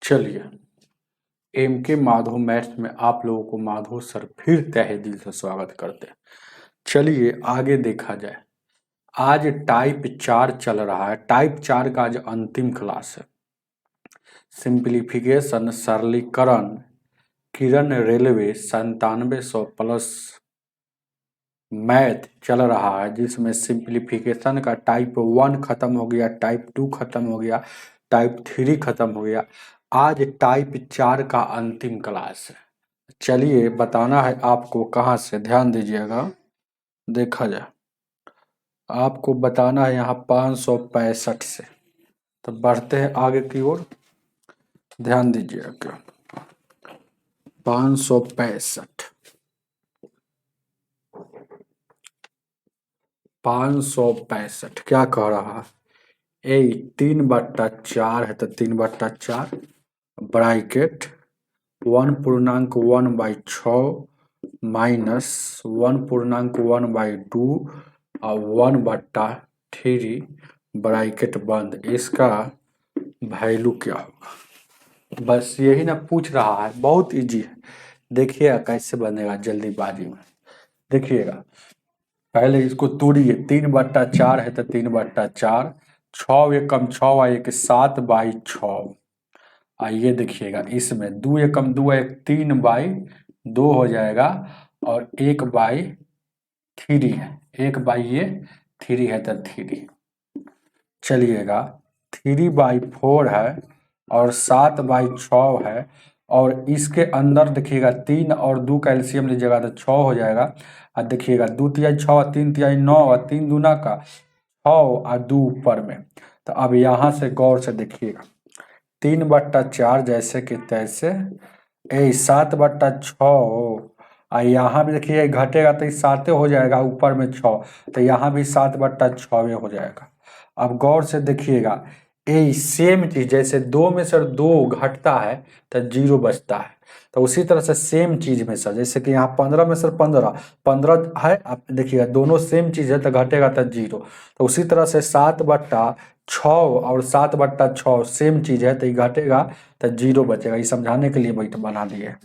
चलिए, एम के माधव मैथ्स में आप लोगों को माधव सर फिर तहे दिल से स्वागत करते हैं। चलिए आगे देखा जाए। आज टाइप 4 चल रहा है। टाइप 4 का आज अंतिम क्लास है। सिंप्लीफिकेशन सरलीकरण किरण रेलवे 9700 प्लस मैथ चल रहा है, जिसमें सिंप्लीफिकेशन का टाइप 1 खत्म हो गया, टाइप 2 खत्म हो गया, टाइप 3 खत्म हो गया। आज टाइप 4 का अंतिम क्लास है। चलिए बताना है आपको कहाँ से, ध्यान दीजिएगा। देखा जाए, आपको बताना है यहाँ 565 से। तो बढ़ते हैं आगे की ओर, ध्यान दीजिएगा। 565 565 क्या कह रहा है? 3/4 है तो 3/4 ब्रैकेट 1.1/6 माइनस 1.1/2 और 1/3 ब्रैकेट बंद। इसका वैल्यू क्या होगा? बस यही ना पूछ रहा है, बहुत इजी है। देखिएगा कैसे बनेगा जल्दीबाजी में। देखिएगा, पहले इसको तोड़िए। 3/4 है तो 3/4, 6 एकम 6 और 1 7/6। आइए देखिएगा, इसमें 2 एकम 2 1 3/2 हो जाएगा और 1/3 है। 1/3 है तो 3। चलिएगा, 3/4 है और 7/6 है और इसके अंदर देखिएगा 3 और 2 का एलसीएम लीजिएगा तो 6 हो जाएगा। और देखिएगा 2 तिहाई 6 और 3 तिहाई 9 और 3 दूना का 6 और 2 ऊपर में। तो अब यहाँ से गौर से देखिएगा, 3/4 जैसे कि तैसे, 7/6 और यहाँ भी देखिए घटेगा तो 7 हो जाएगा, ऊपर में 6 तो यहाँ भी 7/6 हो जाएगा। अब गौर से देखिएगा, ये सेम चीज जैसे 2 में से 2 घटता है तो 0 बचता है, तो उसी तरह से सेम चीज में से जैसे कि यहाँ 15 में से 15 है। अब देखिएगा दोनों सेम चीज है तो घटेगा तो 0, तो उसी तरह से 7/6 और 7/6 सेम चीज है तो ये घटेगा तो 0 बचेगा। ये समझाने के लिए बैठ बना दिए।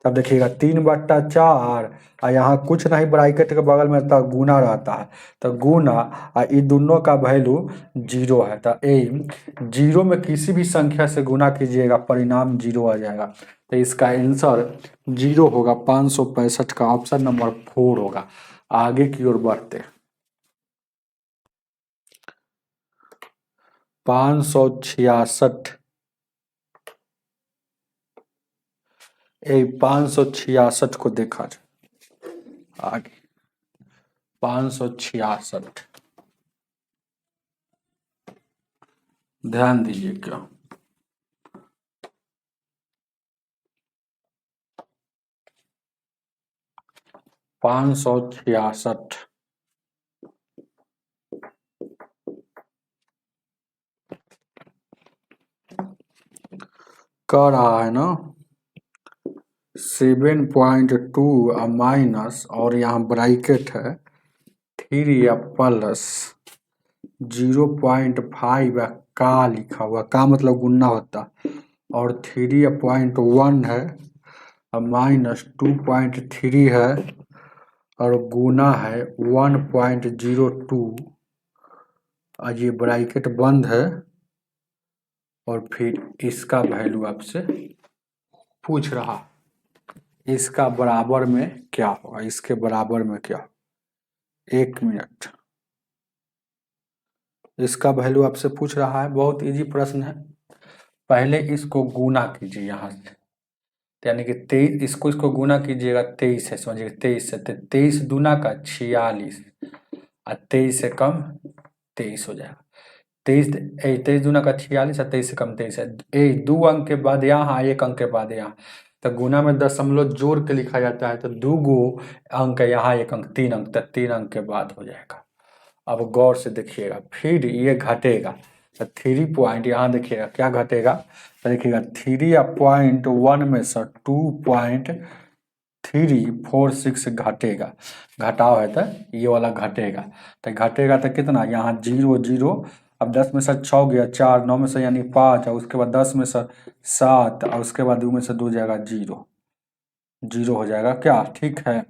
तब देखिएगा 3/4 और यहाँ कुछ नहीं, ब्रैकेट के बगल में तो गुना रहता है, तो गुना और इन दोनों का वैल्यू 0 है। तो 0 में किसी भी संख्या से गुना कीजिएगा, परिणाम 0 आ जाएगा। तो इसका आंसर 0 होगा। 565 का ऑप्शन नंबर 4 होगा। आगे की ओर बढ़ते, 566 566 को देखा जाए। आगे 566 ध्यान दीजिए क्या, 566 कह रहा है ना 7.2 माइनस और यहाँ ब्रैकेट है 3 या प्लस 0.5 का लिखा हुआ, का मतलब गुना होता, और 3.1 है और माइनस 2.3 है और गुना है 1.02 और ये ब्रैकेट बंद है। और फिर इसका वैल्यू आपसे पूछ रहा, इसका बराबर में क्या होगा, इसके बराबर में क्या, 1 मिनट, इसका वैल्यू आपसे पूछ रहा है। बहुत इजी प्रश्न है। पहले इसको गुना कीजिए यहाँ से, यानी कि 23, इसको गुना कीजिएगा 23 से, समझिए 23 से, 23 दूना का 46 और 23 से कम 23 हो जाएगा। 23 दूना का 46 और 23 से कम 23 है। 2 अंक के बाद यहाँ, 1 अंक के बाद यहाँ, तो गुना में दशमलव जोड़ के लिखा जाता है, तो 2 अंक यहाँ, 1 अंक, 3 अंक, तो 3 अंक के बाद हो जाएगा। अब गौर से देखिएगा, फिर ये घटेगा तो 3 पॉइंट यहाँ देखिएगा क्या घटेगा, तो देखिएगा 3.1 में से 2.346 घटेगा। घटाव है तो ये वाला घटेगा, तो घटेगा तो कितना, यहाँ 0 0 अब 10 में से 6 गया 4, 9 में से यानी 5, और उसके बाद 10 में से 7, और उसके बाद 2 में से 2 जाएगा 0, 0 हो जाएगा क्या? ठीक है।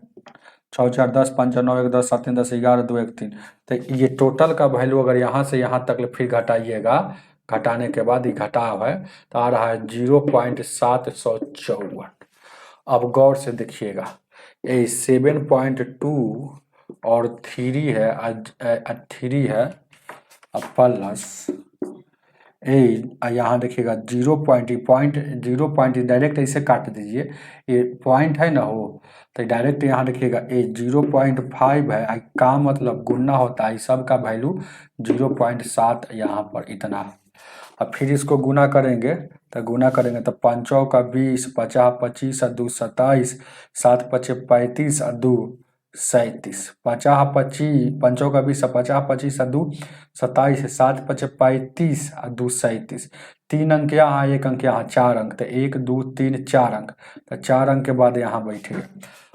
6 4 10, 5 9 1 10, 7 3 10, 11 2 1 3। तो ये टोटल का वैल्यू अगर यहाँ से यहाँ तक फिर घटाइएगा, घटाने के बाद ये घटाव है तो आ रहा है 0.754। अब गौर से देखिएगा, ये 7.2 और 3 है, 3 है प्लस यहाँ देखिएगा 0.0 डायरेक्ट ऐसे काट दीजिए, ये पॉइंट है ना हो, तो डायरेक्ट यहाँ देखिएगा ये 0.5 है, का मतलब गुना होता है, सब का वैल्यू 0.7 यहाँ पर इतना है। अब फिर इसको गुना करेंगे तो तो 5 का 20, 50 25 और 2 27, 7 5 35 और 2 37, 50 25 5 का 20, 50 25 और 2 27, 7 5 35 और 2 37, 3 अंक यहाँ, 1 अंक यहाँ, 4 अंक, तो 1 2 3 4 अंक, तो 4 अंक के बाद यहाँ बैठेगा।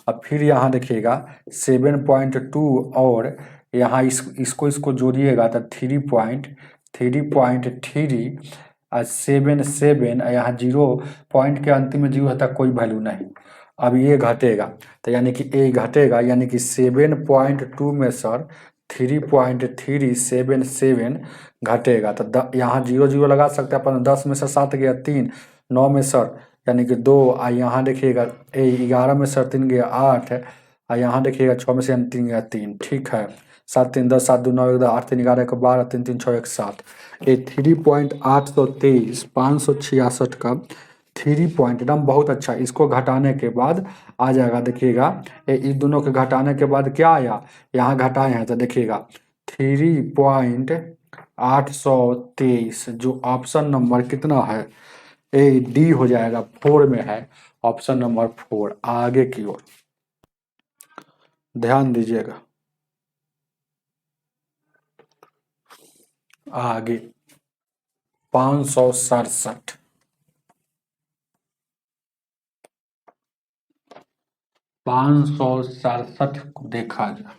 अब फिर यहाँ देखिएगा 7.2 और यहाँ इसको जोड़िएगा तो 3.3 और 7 यहाँ 0 पॉइंट के अंतिम में 0 होता, कोई वैल्यू नहीं। अब ये घटेगा तो यानी कि ये घटेगा, यानी कि 7.2 में सर 3.377 घटेगा, तो यहाँ 0 0 लगा सकते हैं अपन। 10 में से 7 गया 3, 9 में सर यानी कि 2, और यहाँ देखिएगा 11 में सर 3 गया 8, और यहाँ देखिएगा 6 में से 3 गया 3। ठीक है, 7 3 10, 7 2 9 1 10, 8 3 11 1 12, 3 3 6 1 7, ये 3.823 566 का 3 पॉइंट एकदम बहुत अच्छा। इसको घटाने के बाद आ जाएगा, देखिएगा इस दोनों के घटाने के बाद क्या आया, यहाँ घटाए हैं तो देखिएगा 3.823, जो ऑप्शन नंबर कितना है, ए डी हो जाएगा, 4 में है, ऑप्शन नंबर 4। आगे की ओर ध्यान दीजिएगा, आगे 567 567 को देखा जाए,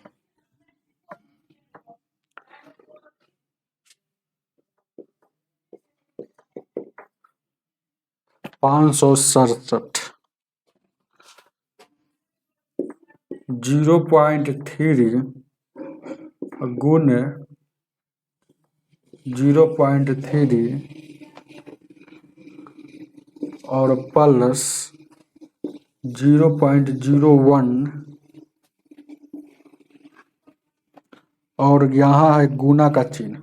567 0.3 गुण 0.3 और प्लस 0.01 और यहाँ है गुना का चिन्ह,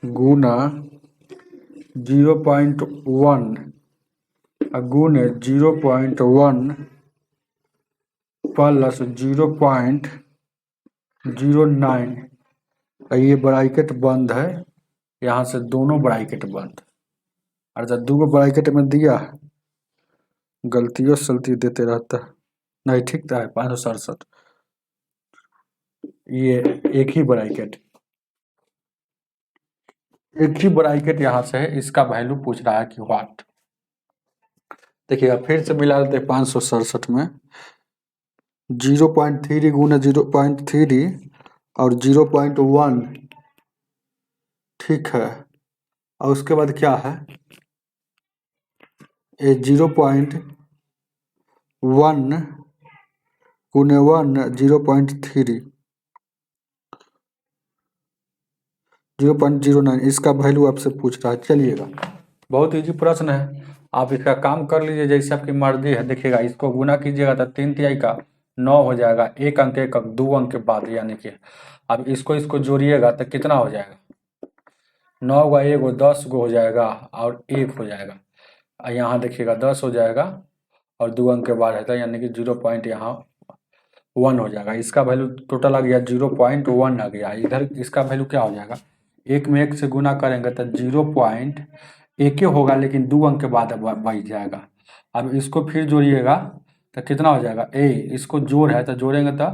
गुना 0.1 गुण 0.1 प्लस 0.09। ये ब्रैकेट बंद है, यहाँ से दोनों ब्रैकेट बंद, और जब 2 ब्रैकेट में दिया है, गलतियों सलती देते रहता है, नहीं ठीक है। 567 ये एक ही ब्रैकेट यहाँ से है, इसका वैल्यू पूछ रहा है कि व्हाट। देखिएगा फिर से मिला देते 567 में 0.3 गुना 0.3 और 0.1, ठीक है, और उसके बाद क्या है, ये 0.1 गुने 1 0.3 0.09, इसका वैल्यू आपसे पूछ रहा है। चलिएगा बहुत इजी प्रश्न है, आप इसका काम कर लीजिए जैसे आपकी मर्जी है। देखिएगा इसको गुना कीजिएगा तो 3 तिहाई का 9 हो जाएगा, 1 अंक 1 अंक 2 अंक के बाद, यानी कि अब इसको जोड़िएगा तो कितना हो जाएगा, 9 का 1 10 गो हो जाएगा और 1 हो जाएगा, यहाँ देखिएगा 10 हो जाएगा और 2 अंक के बाद रहता है, यानी कि 0. यहाँ 1 हो जाएगा। इसका वैल्यू टोटल आ गया 0.1 आ गया। इधर इसका वैल्यू क्या हो जाएगा, 1 में 1 से गुना करेंगे तो 0.1 होगा, लेकिन 2 अंक के बाद बढ़ जाएगा। अब इसको फिर जोड़िएगा तो कितना हो जाएगा, इसको जोड़ है तो जोड़ेंगे तो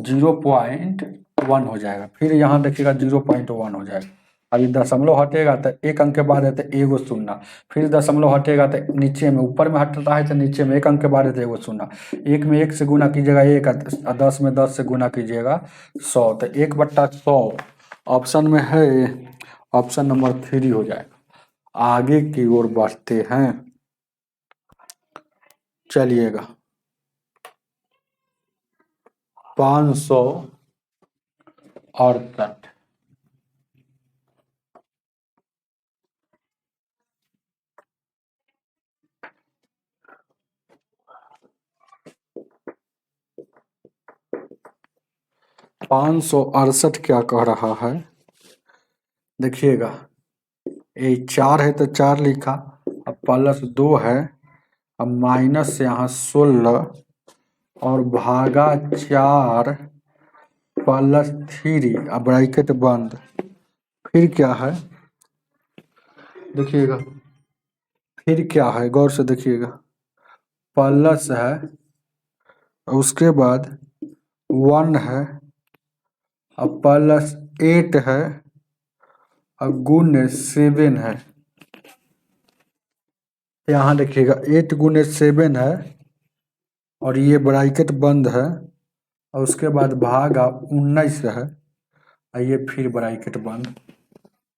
0.1 हो जाएगा। फिर यहाँ देखिएगा 0.1 हो जाएगा। अभी दशमलव हटेगा तो 1 अंक के बाद है तो 1 शून्य, फिर दशमलव हटेगा तो नीचे में, ऊपर में हटता है तो नीचे में 1 अंक के बाद है तो 1 शून्य। 1 में 1 से गुना कीजिएगा 1, 10 में 10 से गुना कीजिएगा 100, तो 1/100 ऑप्शन में है, ऑप्शन नंबर 3 हो जाएगा। आगे की ओर बढ़ते हैं, चलिएगा 568। 568 क्या कह रहा है, देखिएगा ये 4 है तो 4 लिखा, अब +2 है, अब माइनस यहाँ 16 और भागा 4 +3, अब ब्रैकेट बंद। फिर क्या है देखिएगा, फिर क्या है गौर से देखिएगा, प्लस है, उसके बाद 1 है, अब +8 है, अब गुण 7 है। यहाँ देखिएगा 8 गुणे 7 है और ये ब्रैकेट बंद है, और उसके बाद भागा 19 है, और ये फिर ब्रैकेट बंद,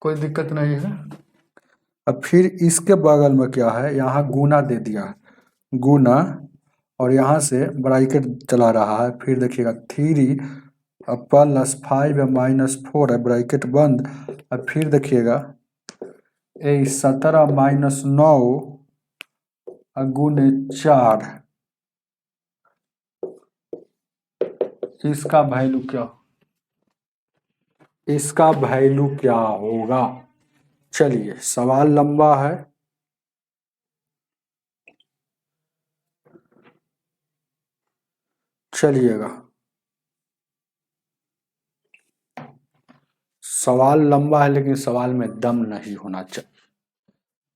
कोई दिक्कत नहीं है। अब फिर इसके बगल में क्या है, यहाँ गुना दे दिया है, गुना, और यहाँ से ब्रैकेट चला रहा है, फिर देखिएगा 3 अब +5 -4 है, ब्रैकेट बंद। अब फिर देखिएगा 17 -9 गुणे 4, इसका वैल्यू क्या, इसका वैल्यू क्या होगा। चलिए सवाल लंबा है, चलिएगा सवाल लंबा है लेकिन सवाल में दम नहीं होना चाहिए।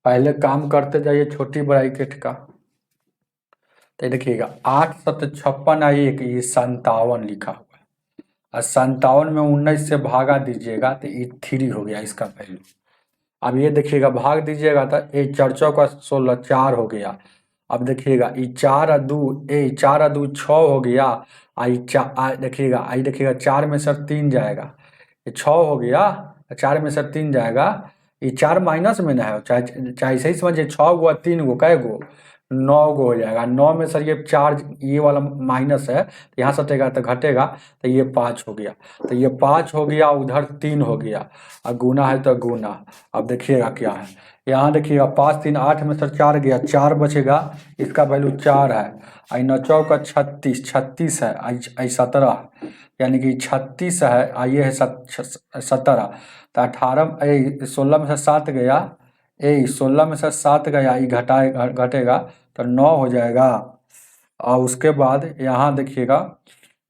पहले काम करते जाइए छोटी ब्रैकेट का, तो देखिएगा 8 7 56 1, ये 57 लिखा हुआ है, और 57 में 19 से भागा दीजिएगा तो ये 3 हो गया इसका वैल्यू। अब ये देखिएगा भाग दीजिएगा तो ये 4 चौका 16 4 हो गया। अब देखिएगा ये 4 और 2, ये 4 और 2 6 हो गया, देखिएगा आई देखिएगा 4 में से 3 जाएगा, ये 6 हो गया, 4 में से 3 जाएगा, ये 4 माइनस में ना है, चाहे चाहे सही समझिए, 6 गो 3 गो कै गो 9 गो हो जाएगा। 9 में सर ये 4 ये वाला माइनस है, तो यहाँ से हटेगा तो घटेगा, तो ये 5 हो गया, तो ये 5 हो गया, उधर 3 हो गया, और गुना है तो गुना। अब देखिएगा क्या है, यहाँ देखिएगा 5 3 8 में से 4 गया, 4 बचेगा, इसका वैल्यू 4 है, आई 9 चौका 36, 36 है, आई 17, यानी कि 36 है, ये है 17, तो 18 16 में से 7 गया, 16 में से 7 गया, ये घटेगा तो 9 हो जाएगा। और उसके बाद यहाँ देखिएगा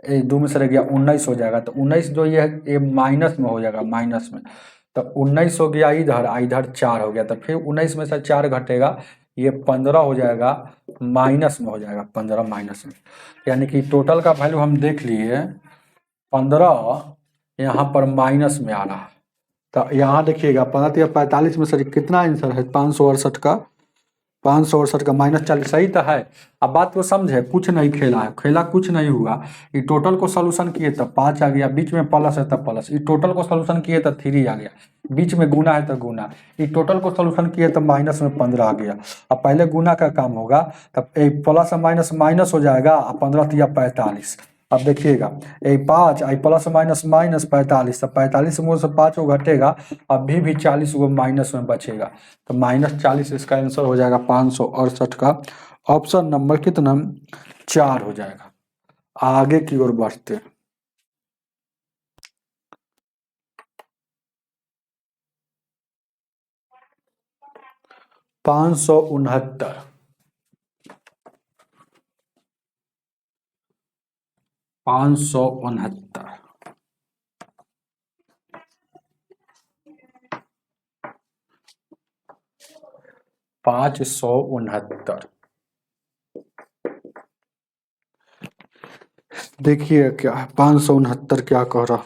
2 में से रह गया 19 हो जाएगा, तो 19 जो ये माइनस में हो जाएगा, माइनस में, तो 19 हो गया इधर, इधर 4 हो गया, तो फिर 19 में से 4 घटेगा, ये 15 हो जाएगा, माइनस में हो जाएगा, 15 माइनस में, यानी कि टोटल का वैल्यू हम देख लिए 15 यहाँ पर माइनस में आ रहा है। तो यहाँ देखिएगा 15 45 में से कितना आंसर है, 568 का, 568 का -40 सही तो है। अब बात को समझे, कुछ नहीं खेला है, खेला कुछ नहीं हुआ, ये टोटल को सोल्यूशन किए तब 5 आ गया, बीच में प्लस है तब प्लस, ये टोटल को सोल्यूशन किए तब 3 आ गया, बीच में गुना है तो गुना, ये टोटल को सोल्यूशन किए तब माइनस में 15 आ गया। अब पहले गुना का काम होगा, तब प्लस माइनस माइनस हो जाएगा, 15 तिया 45। अब देखिएगा 5 आई प्लस माइनस माइनस 45, तो 45 में से 5 को घटेगा, अभी भी 40 को माइनस में बचेगा, तो -40 इसका आंसर हो जाएगा 568 का। ऑप्शन नंबर कितना, 4 हो जाएगा। आगे की ओर बढ़ते, 569, 569, 569, देखिए क्या 569 क्या कह रहा,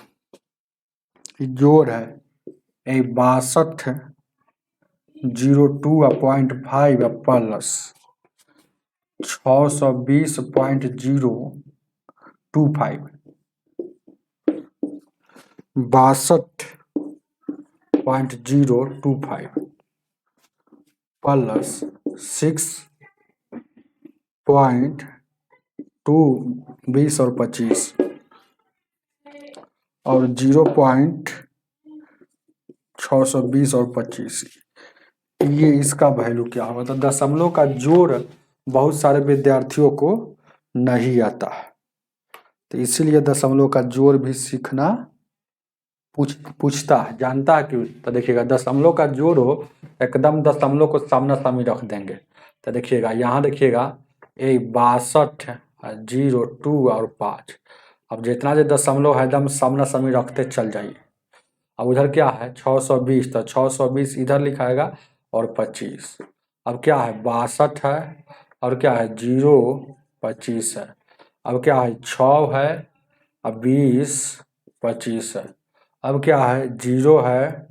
जोड़ है, 62 है, 02.5 प्लस 620.025, 62 0.025 प्लस 6.2 20 और 25 और 0.620 और 25, ये इसका वैल्यू क्या होगा। तो दशमलव का जोड़ बहुत सारे विद्यार्थियों को नहीं आता है, तो इसीलिए दशमलव का जोड़ भी सीखना पूछता है, जानता है क्यों। तो देखिएगा दशमलव का जोड़ हो, एकदम दशमलव को सामना सामनी रख देंगे। तो देखिएगा यहाँ देखिएगा 62, 0, 2 और 5। अब जितना जो दशमलव है एकदम सामना सामनी रखते चल जाइए। अब उधर क्या है 620, तो 620 इधर लिखाएगा और 25। अब क्या है 62 है और क्या है 0, 25 है। अब क्या है 6 है, अब 20, 25 है। अब क्या है 0 है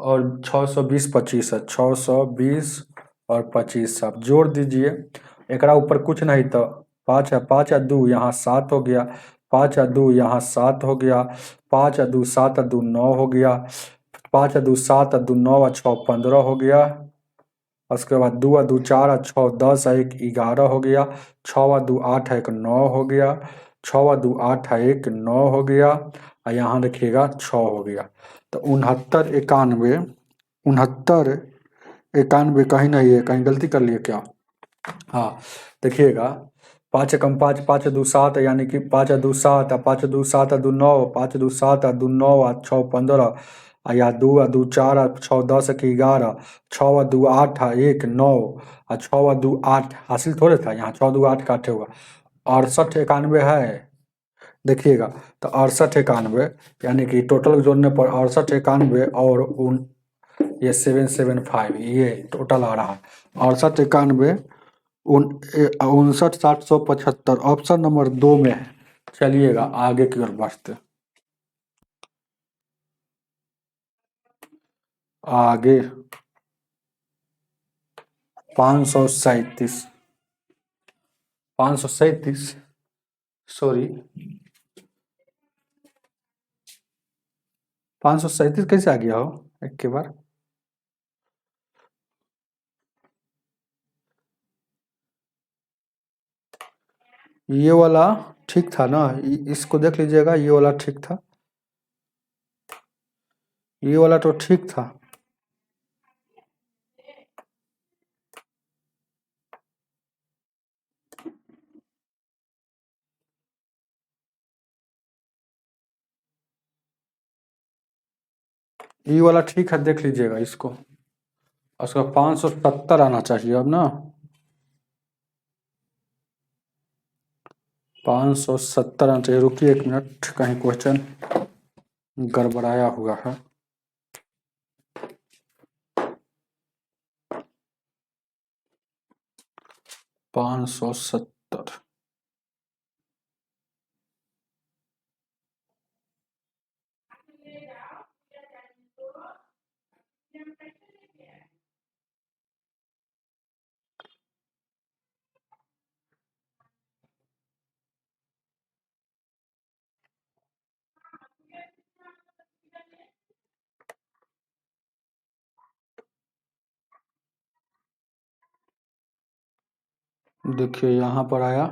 और 620, 25 है, 620 और 25। अब जोड़ दीजिए, एक ऊपर कुछ नहीं तो 5 है, 5 या 2 यहाँ 7 हो गया, 5 या 2 यहाँ 7 हो गया, 5 या 2 7 या 2 9 हो गया, 5 या 2 7 या 2 9 या 6 15 हो गया। उसके बाद 2 या 2 4 या 6 10 है 1 11 हो गया, 6 या 2 8 है 1 9 हो गया, 6 या 2 8 है 1 9 हो गया, और यहाँ देखिएगा 6 हो गया। तो 69 91, 69 91 कहीं नहीं है, कहीं गलती कर लिए क्या। हाँ देखिएगा 5 एकम 5, 5 2 7, यानी कि 5 2 7, 5 2 7 2 9, 5 2 7 2 9, 6 15, या 2 2 4, 6 10 11, 6 2 8 1 9, 6 2 8 हासिल थोड़े था, यहाँ 6 2 8 काटे हुआ 68 91 है। देखिएगा तो 68 91, यानी कि टोटल जोड़ने पर 68 91 और ये 775, ये टोटल आ रहा है 68 91 59 775। ऑप्शन नंबर 2 में है। चलिएगा आगे की ओर बढ़ते, आगे 537, 537 सॉरी 537 कैसे आ गया हो एक के बार। ये वाला ठीक था ना, इसको देख लीजिएगा, ये वाला ठीक था, ये वाला तो ठीक था। ये वाला ठीक है, देख लीजिएगा इसको। उसका 570 आना चाहिए अब ना, 570 आना चाहिए। रुकिए 1 मिनट, कहीं क्वेश्चन गड़बड़ाया हुआ है। 570, देखिए यहाँ पर आया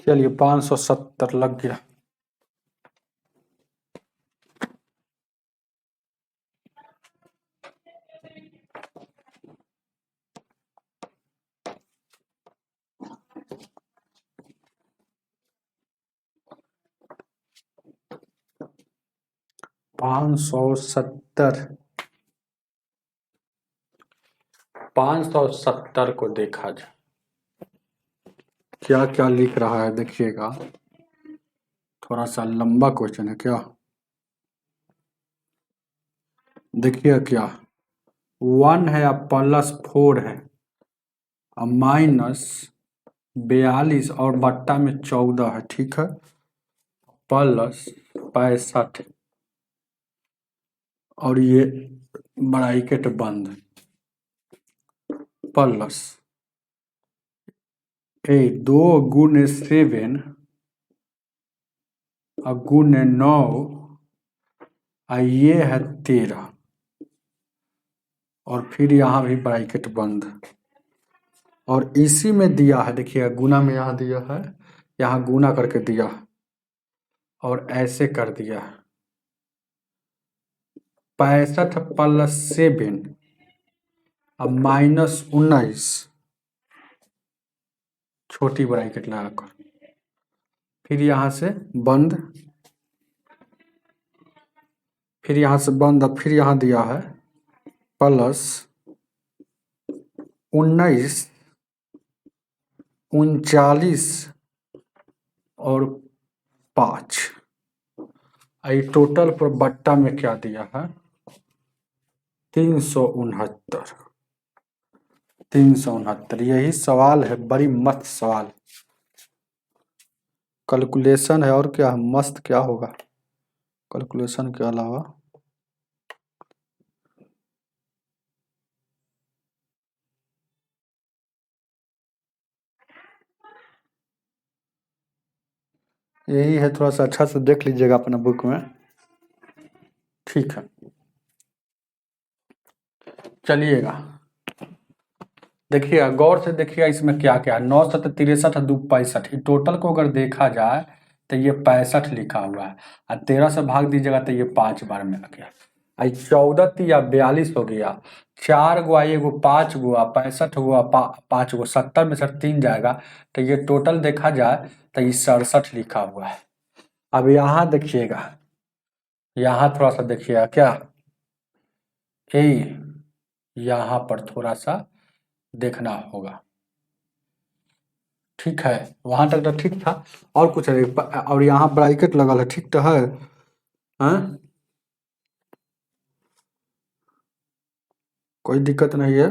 चलिए 570 लग गया। पाँच सौ सत्तर को देखा जाए क्या क्या लिख रहा है, देखिएगा थोड़ा सा लंबा क्वेश्चन है क्या। देखिए क्या 1 है या +4 है और -42 और बट्टा में 14 है, ठीक है, +65 और ये ब्रैकेट बंद प्लस 2 गुने 7 और गुने 9 और ये है 13 और फिर यहाँ भी ब्रैकेट बंद और इसी में दिया है, देखिए गुना में यहाँ दिया है, यहाँ गुना करके दिया और ऐसे कर दिया 65 + 7 अब -19 छोटी ब्रैकेट लगाकर फिर यहाँ से बंद, फिर यहाँ से बंद और फिर यहाँ दिया है +19 39 और 5 टोटल पर बट्टा में क्या दिया है 369। यही सवाल है, बड़ी मस्त सवाल, कैलकुलेशन है और क्या है, मस्त क्या होगा कैलकुलेशन के अलावा। यही है, थोड़ा सा अच्छा से देख लीजिएगा अपना बुक में, ठीक है। चलिएगा देखिएगा गौर से देखिएगा इसमें क्या क्या है, 9 7 63 2 65 टोटल को अगर देखा जाए तो ये 65 लिखा हुआ है और 13 से भाग दीजिएगा तो ये 5 बार में आ गया। 14 तिया 42 हो गया, 4 गो आई एगो 5 गो 65 गो 5 गो 70 में से 3 जाएगा तो ये टोटल देखा जाए तो ये 67 लिखा हुआ है। अब यहाँ देखिएगा, यहाँ थोड़ा सा देखिएगा क्या यहाँ पर थोड़ा सा देखना होगा, ठीक है, वहां तक तो ठीक था और कुछ है और यहाँ ब्रैकेट लगल है, ठीक तो है, हाँ? कोई दिक्कत नहीं है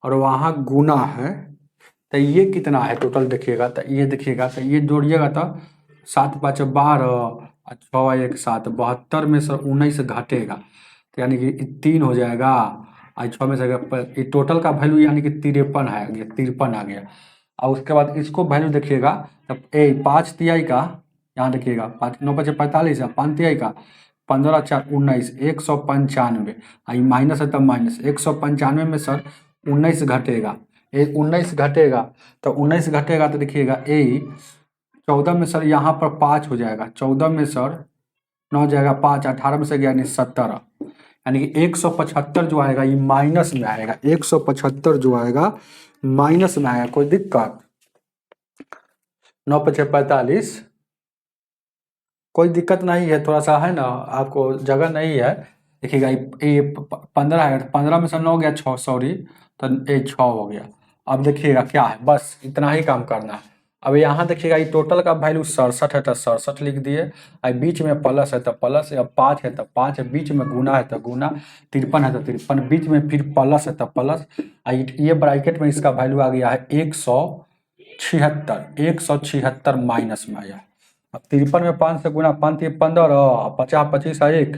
और वहां गुना है तो ये कितना है टोटल देखिएगा तो ये देखिएगा तो ये जोड़िएगा तो 7 5 12 और 6 1 7 72 में से 19 घटेगा तो यानी कि 3 हो जाएगा और 6 में से ये टोटल का वैल्यू यानी कि 53 है, 53 आ गया। और उसके बाद इसको वैल्यू देखिएगा तब 5 तिहाई का, यहाँ देखिएगा 5 9 5 45 है, 5 तिहाई का 15 4 19 195 माइनस है तब माइनस 195 में सर 19 घटेगा, 19 घटेगा तो 19 घटेगा तो देखिएगा 14 में सर यहाँ पर 5 हो जाएगा, 14 में सर 9 जाएगा 5 18 में से गया यानी 17 यानी कि 175 जो आएगा ये माइनस में आएगा, 175 जो आएगा माइनस में आएगा। कोई दिक्कत 9 5 45 कोई दिक्कत नहीं है, थोड़ा सा है ना आपको जगह नहीं है, देखिएगा ये 15 है, 15 में से 9 गया 6 सॉरी तो ये 6 हो गया। अब देखिएगा क्या है, बस इतना ही काम करना है। अब यहाँ देखिएगा ये टोटल का वैल्यू 67 है तो 67 लिख दिए, अब बीच में प्लस है तो प्लस, अब 5 है तो 5 है, बीच में गुना है तो गुना, 53 है तो 53, बीच में फिर प्लस है तो प्लस, ये ब्रैकेट में इसका वैल्यू आ गया है 176 माइनस में आया। अब 53 में 5 से गुना 5 3 15 50 25 1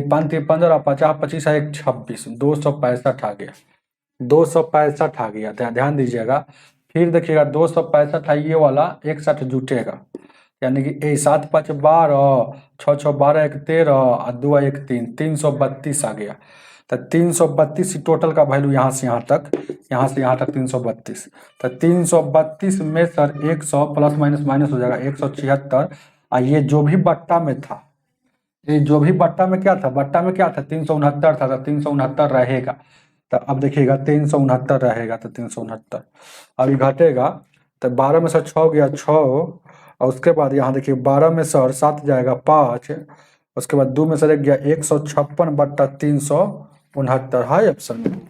5 3 15 50 25 1 26 265 आ गया, 265 आ गया, ध्यान दीजिएगा। फिर देखिएगा 265 है ये वाला एक साथ जुटेगा यानी कि 7 5 12 6 6 12 1 13 और 2 1 3 332 आ गया। तो 332 टोटल का वैल्यू यहाँ से यहाँ तक 332, तो 332 में सर 100 प्लस माइनस माइनस हो जाएगा 176 और ये जो भी बट्टा में था, ये जो भी बट्टा में क्या था, बट्टा में क्या था 369 था तो 369 रहेगा। तो अब देखिएगा 369 रहेगा तो 369 अभी घटेगा तो 12 में से 6 गया 6 और उसके बाद यहाँ देखिए 12 में से और 7 जाएगा 5, उसके बाद 2 में से रह गया 156/369 है ऑप्शन में,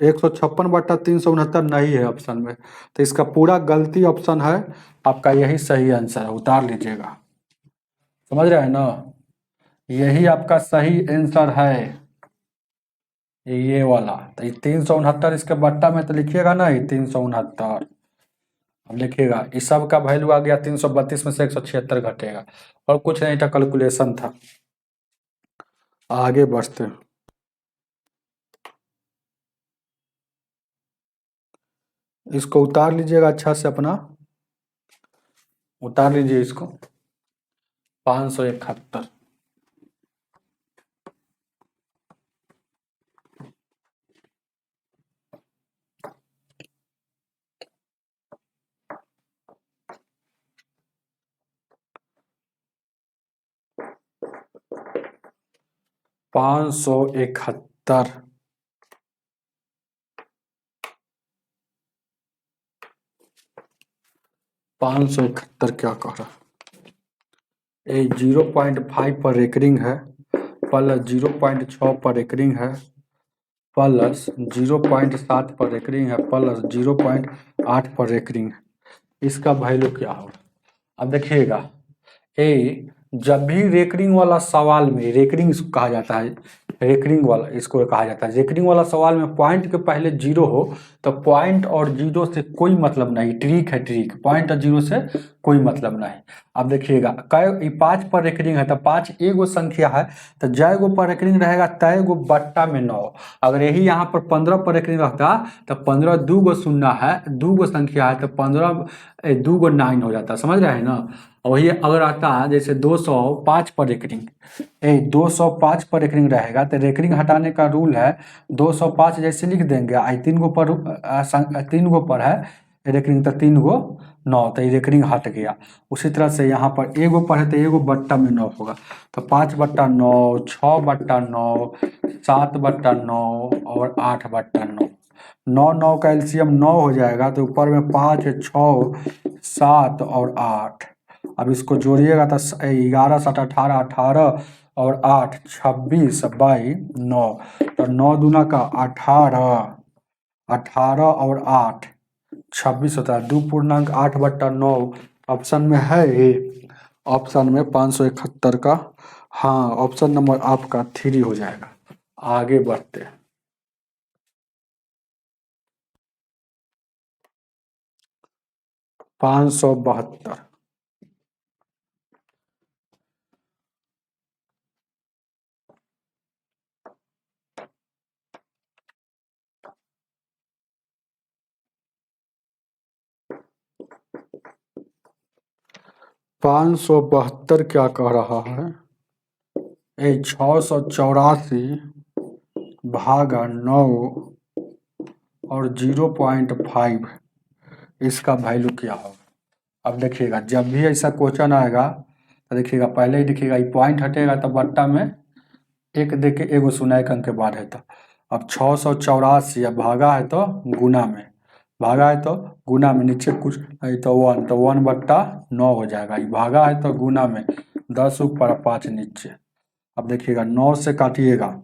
156/369 नहीं है ऑप्शन में, तो इसका पूरा गलती ऑप्शन है, आपका यही सही आंसर है, उतार लीजिएगा, समझ रहे हैं ना। यही आपका सही आंसर है, ये वाला। तो 369 इसके बट्टा में तो लिखिएगा ना, ये 369। अब लिखिएगा इस सब का वैल्यू आ गया 332 में से 176 घटेगा, और कुछ नहीं था, कैलकुलेशन था। आगे बढ़ते हैं। इसको उतार लीजिएगा अच्छा से अपना, उतार लीजिए इसको। 571। 571। 571 क्या कह रहा है? ये 0.5 पर रेकरिंग है, प्लस 0.6 पर रेकरिंग है, प्लस 0.7 पर रेकरिंग है, प्लस 0.8 पर रेकरिंग है। इसका वैल्यू क्या होगा? अब देखिएगा, ए जब भी रेकरिंग वाला सवाल में, रेकरिंग इसको कहा जाता है, रेकरिंग वाला इसको कहा जाता है, रेकरिंग वाला सवाल में पॉइंट के पहले जीरो हो तो पॉइंट और जीरो से कोई मतलब नहीं, ट्रिक है ट्रिक, पॉइंट और जीरो से कोई मतलब नहीं। अब देखिएगा कै 5 पर रेकरिंग है तो 5 एगो संख्या है, तो जय गो पर रेकरिंग रहेगा तय गो बट्टा में 9। अगर यही यहाँ पर 15 पर रेकरिंग रहता तो 15 दू गो शून्य है, दू गो संख्या है तो 15 दू गो 9 हो जाता, समझ रहे हैं ना। और वही अगर आता है जैसे 205 पर रेकरिंग, 205 पर रेकरिंग रहेगा तो रेकरिंग हटाने का रूल है, 205 जैसे लिख देंगे, आई 3 गो पर 3 गो पर है रेकरिंग, तो 3 गो 9, तो ये रेकरिंग हट गया। उसी तरह से यहाँ पर एगो पर है तो एगो बट्टा में 9 होगा, तो 5/9, 6/9, 7/9 और 8/9। 9 का एलसीएम 9 हो जाएगा, तो ऊपर में 5, 6, 7 और 8। अब इसको जोड़िएगा तो 11, 7, 18, 18 और 8, 26/9। तो 9 दूना का 18, 18 और 8, 26 होता है। 2.8/9 ऑप्शन में है ये, ऑप्शन में 571 का, हाँ ऑप्शन नंबर आपका 3 हो जाएगा। आगे बढ़ते हैं। 572। 572 क्या कह रहा है? 684 भागा 9 और 0.5, इसका वैल्यू क्या होगा? अब देखिएगा जब भी ऐसा क्वेश्चन आएगा तो देखिएगा पहले ही देखिएगा ये पॉइंट हटेगा तो बट्टा में एक दे के एगो शून्य एक अंक के बाद है। तो अब 684 भागा है तो गुना में, भागा है तो गुना में, नीचे कुछ नहीं तो 1, तो 1/9 हो जाएगा। ये भागा है तो गुना में, 10 ऊपर 5 नीचे। अब देखिएगा 9 से काटिएगा,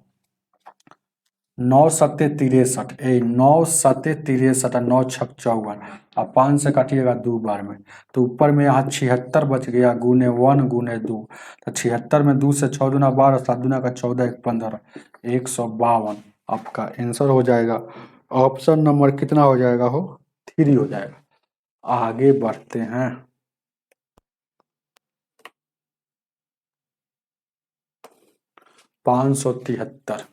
9 सत्ते 63, 9 सत्ते 63, 9 छक 54, अब 5 से काटिएगा 2 बार में, तो ऊपर में यहाँ 76 बच गया, गुने 1 गुने 2, तो 76 में 2 से 6 दूना 12, 7 दूना का 14, 1 15, 152 आपका आंसर हो जाएगा। ऑप्शन नंबर कितना हो जाएगा हो? 3 हो जाएगा। आगे बढ़ते हैं। 573।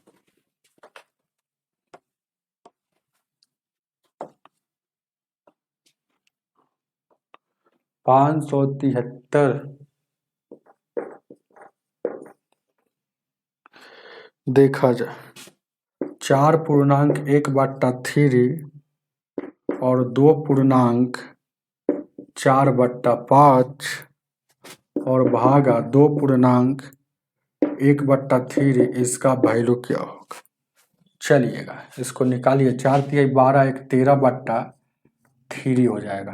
573 देखा जाए 4.1/3 और 2.4/5 और भागा 2.1/3, इसका वैल्यू क्या होगा? चलिएगा इसको निकालिए, 4 तिहाई 12, 1 13/3 हो जाएगा।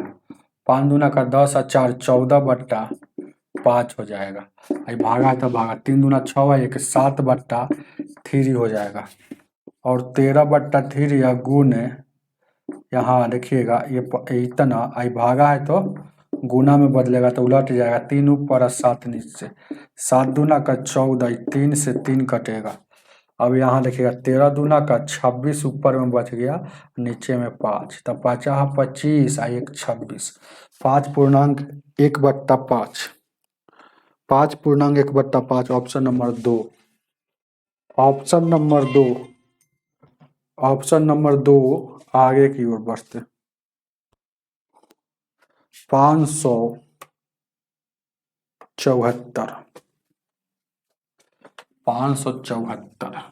5 दूना का 10 और 4 14/5 हो जाएगा। ये भागा है तो भागा, 3 दूना 6 1 7/3 हो जाएगा। और 13/3 या गुने, यहाँ देखिएगा ये इतना, आई भागा है तो गुना में बदलेगा तो उलट जाएगा, 3 ऊपर और 7 नीचे, 7 दूना का 14, 3 से 3 कटेगा। अब यहाँ देखिएगा 13 दूना का 26 ऊपर में बच गया, नीचे में 5, तब 5×25 और 1 26, 5.1/5, 5.1/5, option number 2, option number 2, option number 2 आगे की ओर बढ़ते। 574, 574,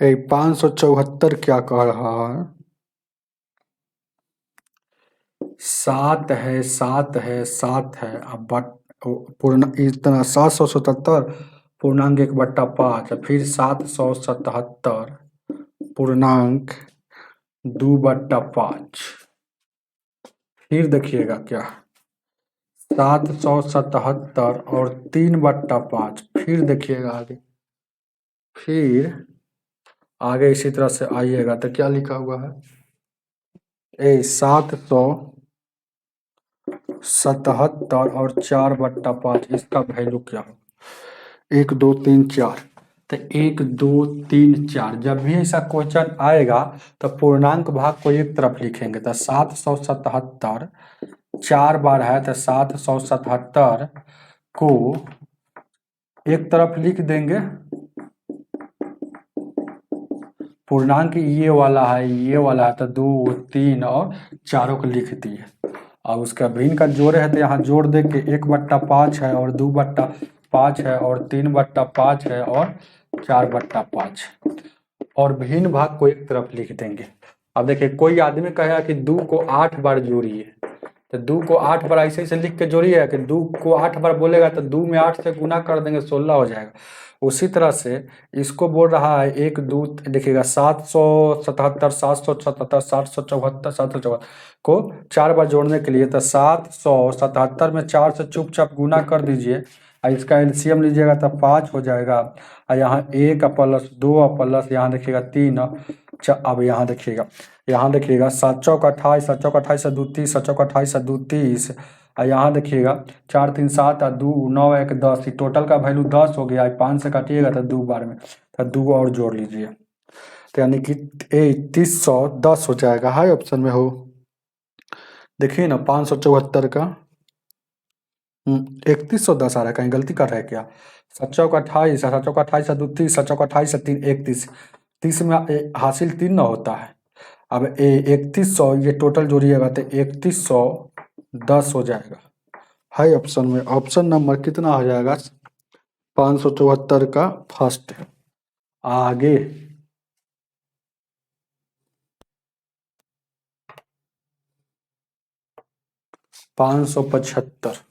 574 क्या कह रहा है, 7 है, 7 है, 7 है, अब पूर्ण इतना 777 पूर्णांक 1/5, फिर 777 पूर्णांक 2/5, फिर देखिएगा क्या 777 और 3/5, फिर देखिएगा आगे, फिर आगे इसी तरह से आइएगा तो क्या लिखा हुआ है, 777 और 4/5, इसका वैल्यू क्या हो, 1 2 3 4, तो 1 2 3 4, जब भी ऐसा क्वेश्चन आएगा तो पूर्णांक भाग को एक तरफ लिखेंगे, तो 777 4 बार है तो 777 को एक तरफ लिख देंगे, पूर्णांक ये वाला है, ये वाला है, तो 2 3 और चारों को लिख दिए। अब उसका भिन्न का जोड़ है तो यहाँ जोड़ दे के 1/5 है और 2/5 है और 3/5 है और 4/5, और भिन्न भाग को एक तरफ लिख देंगे। अब देखिए कोई आदमी कहेगा कि 2 को 8 बार जोड़िए, तो 2 को 8 बार ऐसे ऐसे लिख के जोड़िए, कि 2 को 8 बार बोलेगा तो 2 में 8 से गुना कर देंगे, 16 हो जाएगा। उसी तरह से इसको बोल रहा है 1 2, देखिएगा 777 777 774 774 को 4 बार जोड़ने के लिए, तो 777 में 4 से चुपचाप गुना कर दीजिए और इसका एलसीएम लीजिएगा तो 5 हो जाएगा, और यहाँ 1 प्लस 2 प्लस यहाँ देखिएगा 3, अब यहाँ देखिएगा 7 चौक 28, 7 चौक 28 से 2 30, 7 चौक 28 से 2 30, और यहाँ देखिएगा 4 3 7 और 2 9 1 10, टोटल का वैल्यू 10 हो गया, 5 से काटिएगा तो 2 बार में, तो 2 और जोड़ लीजिए, तो यानी कि 3310 हो जाएगा, हाई ऑप्शन में हो। देखिए ना 574 का 3110 आ रहा है, कहीं गलती कर रहे हैं क्या, 7 चौक 28, 7 चौक 28 से 2 30, 7 चौक 28 से 3 31, 30 में हासिल 3 ना होता है, अब 3100 ये टोटल जोड़िएगा तो 3110 हो जाएगा, हाई ऑप्शन में, ऑप्शन नंबर कितना हो जाएगा, 574 का फर्स्ट। आगे 575,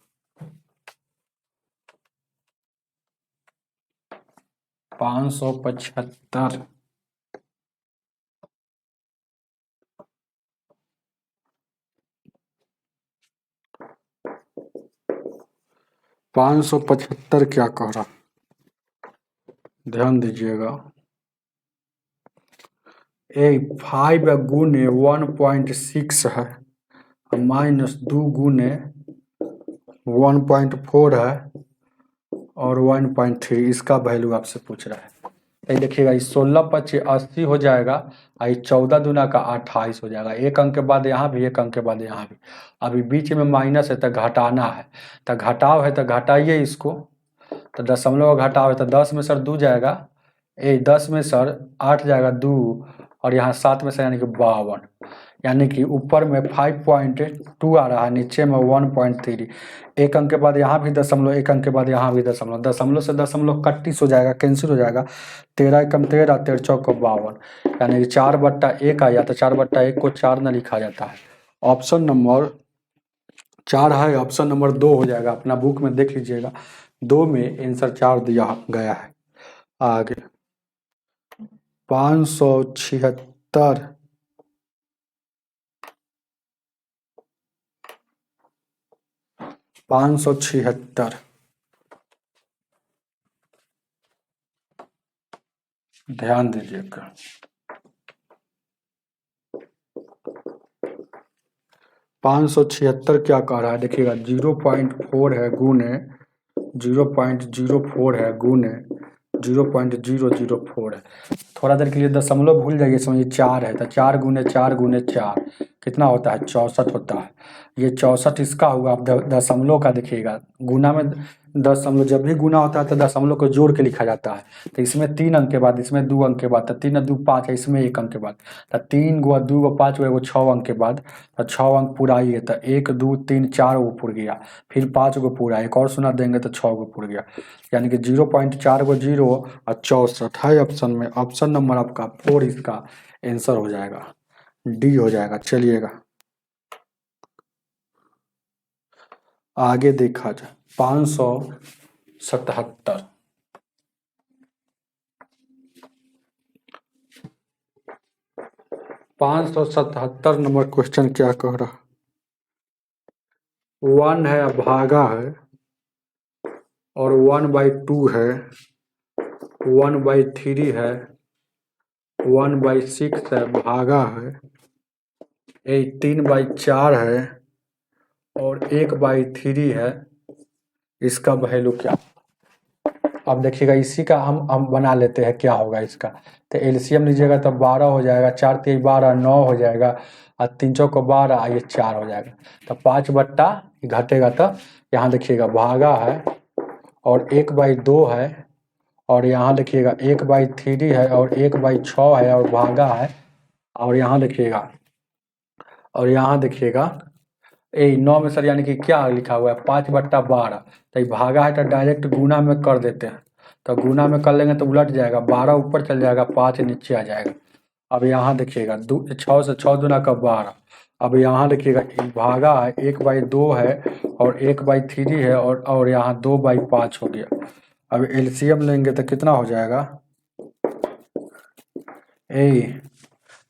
575, 575 क्या कह रहा, ध्यान दीजिएगा, 5 गुने 1.6 है, माइनस 2 गुने 1.4 है और 1.3, इसका वैल्यू आपसे पूछ रहा है। ये देखिएगा, इस 16 25 80 हो जाएगा, और 14 दूना का 28 हो जाएगा, एक अंक के बाद यहाँ भी, एक अंक के बाद यहाँ भी, अभी बीच में माइनस है तो घटाना है, तो घटाव है तो घटाइए इसको, तो दशमलव का घटाव है तो 10 में सर 2 जाएगा, 10 में सर 8 जाएगा 2, और यहाँ 7 में सर यानी कि 52, यानी कि ऊपर में 5.2 आ रहा है, नीचे में 1.3, एक अंक के बाद यहाँ भी दशमलव, एक अंक के बाद यहाँ भी दशमलव, दशमलव से दशमलव 31 हो जाएगा, कैंसिल हो जाएगा, 13 एकम 13, 13 चौक 52, यानी कि 4/1 आया, तो 4/1 को 4 न लिखा जाता है, ऑप्शन नंबर 4 है, ऑप्शन नंबर 2 हो जाएगा, अपना बुक में देख लीजिएगा, 2 में आंसर 4 दिया गया है। आगे 576, 576, ध्यान दीजिएगा। 576 क्या कह रहा है देखिएगा, 0.4 है गुने 0.04 है गुने 0.004 है। थोड़ा देर के लिए दशमलव भूल जाइए, समझिए 4 है तो 4 गुने 4 गुने 4 कितना होता है, 64 होता है। ये 64 इसका हुआ। आप दशमलव का देखिएगा, गुना में दशमलव जब भी गुना होता है तो दशमलव को जोड़ के लिखा जाता है। तो इसमें 3 अंक के बाद, इसमें 2 अंक के बाद, तो 3 2 5 है, इसमें 1 अंक के बाद, तो 3 गुआ 2 गो 5 गो 6 अंक के बाद, तो 6 अंक पूरा ही है। तो 1 2 3 4 गो पुर गया, फिर 5 गो पूरा, एक और शून्य देंगे तो 6 गो पुर गया, यानी कि 0.4 गो 0 और 64 है ऑप्शन में। ऑप्शन नंबर आपका 4 इसका आंसर हो जाएगा, डी हो जाएगा। चलिएगा आगे देखा जाए। 577 577 नंबर क्वेश्चन क्या कह रहा, 1 है भागा है और 1/2 है, 1/3 है, 1/6 है, भागा है 3/4 है और 1/3 है। इसका वैल्यू क्या। अब देखिएगा इसी का हम बना लेते हैं क्या होगा इसका। तो एलसीएम लीजिएगा तो 12 हो जाएगा, 4 3 12 9 हो जाएगा, और 3 चौको 12, ये 4 हो जाएगा। तो 5 बट्टा घटेगा, तो यहाँ देखिएगा भागा है और 1/2 है, और यहाँ देखिएगा 1/3 है और 1/6 है और भागा है, और यहाँ देखिएगा ए 9 में सर यानी कि क्या लिखा हुआ है 5/12। तो ये भागा है तो डायरेक्ट गुना में कर देते हैं, तो गुना में कर लेंगे तो उलट जाएगा, 12 ऊपर चल जाएगा, 5 नीचे आ जाएगा। अब यहाँ देखिएगा 6 से 6 दूना का 12। अब यहाँ देखिएगा भागा है 1/2 है और 1/3 है और यहाँ 2/5 हो गया। अब एलसीएम लेंगे तो कितना हो जाएगा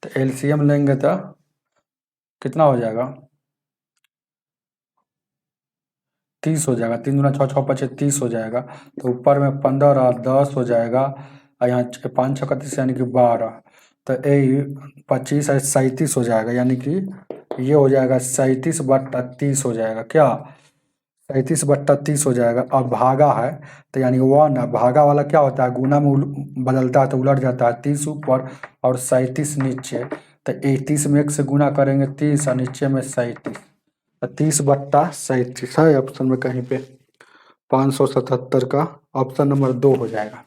तो एलसीएम लेंगे तो कितना हो जाएगा 30 हो जाएगा। 3 दूना 6 6 5 30 हो जाएगा। तो ऊपर में 15 10 हो जाएगा, और यहाँ 5 6 30 यानी कि 12, तो ये 25 है 37 हो जाएगा, यानी कि ये हो जाएगा 37/30 हो जाएगा। क्या 37/30 हो जाएगा। और भागा है तो यानी 1 है, भागा वाला क्या होता है गुना में बदलता है तो उलट जाता है, 30 ऊपर और 37 नीचे। तो 31 में 1 से गुना करेंगे 30 और नीचे में 37, 30/37 है ऑप्शन में कहीं पे। 577 का ऑप्शन नंबर 2 हो जाएगा।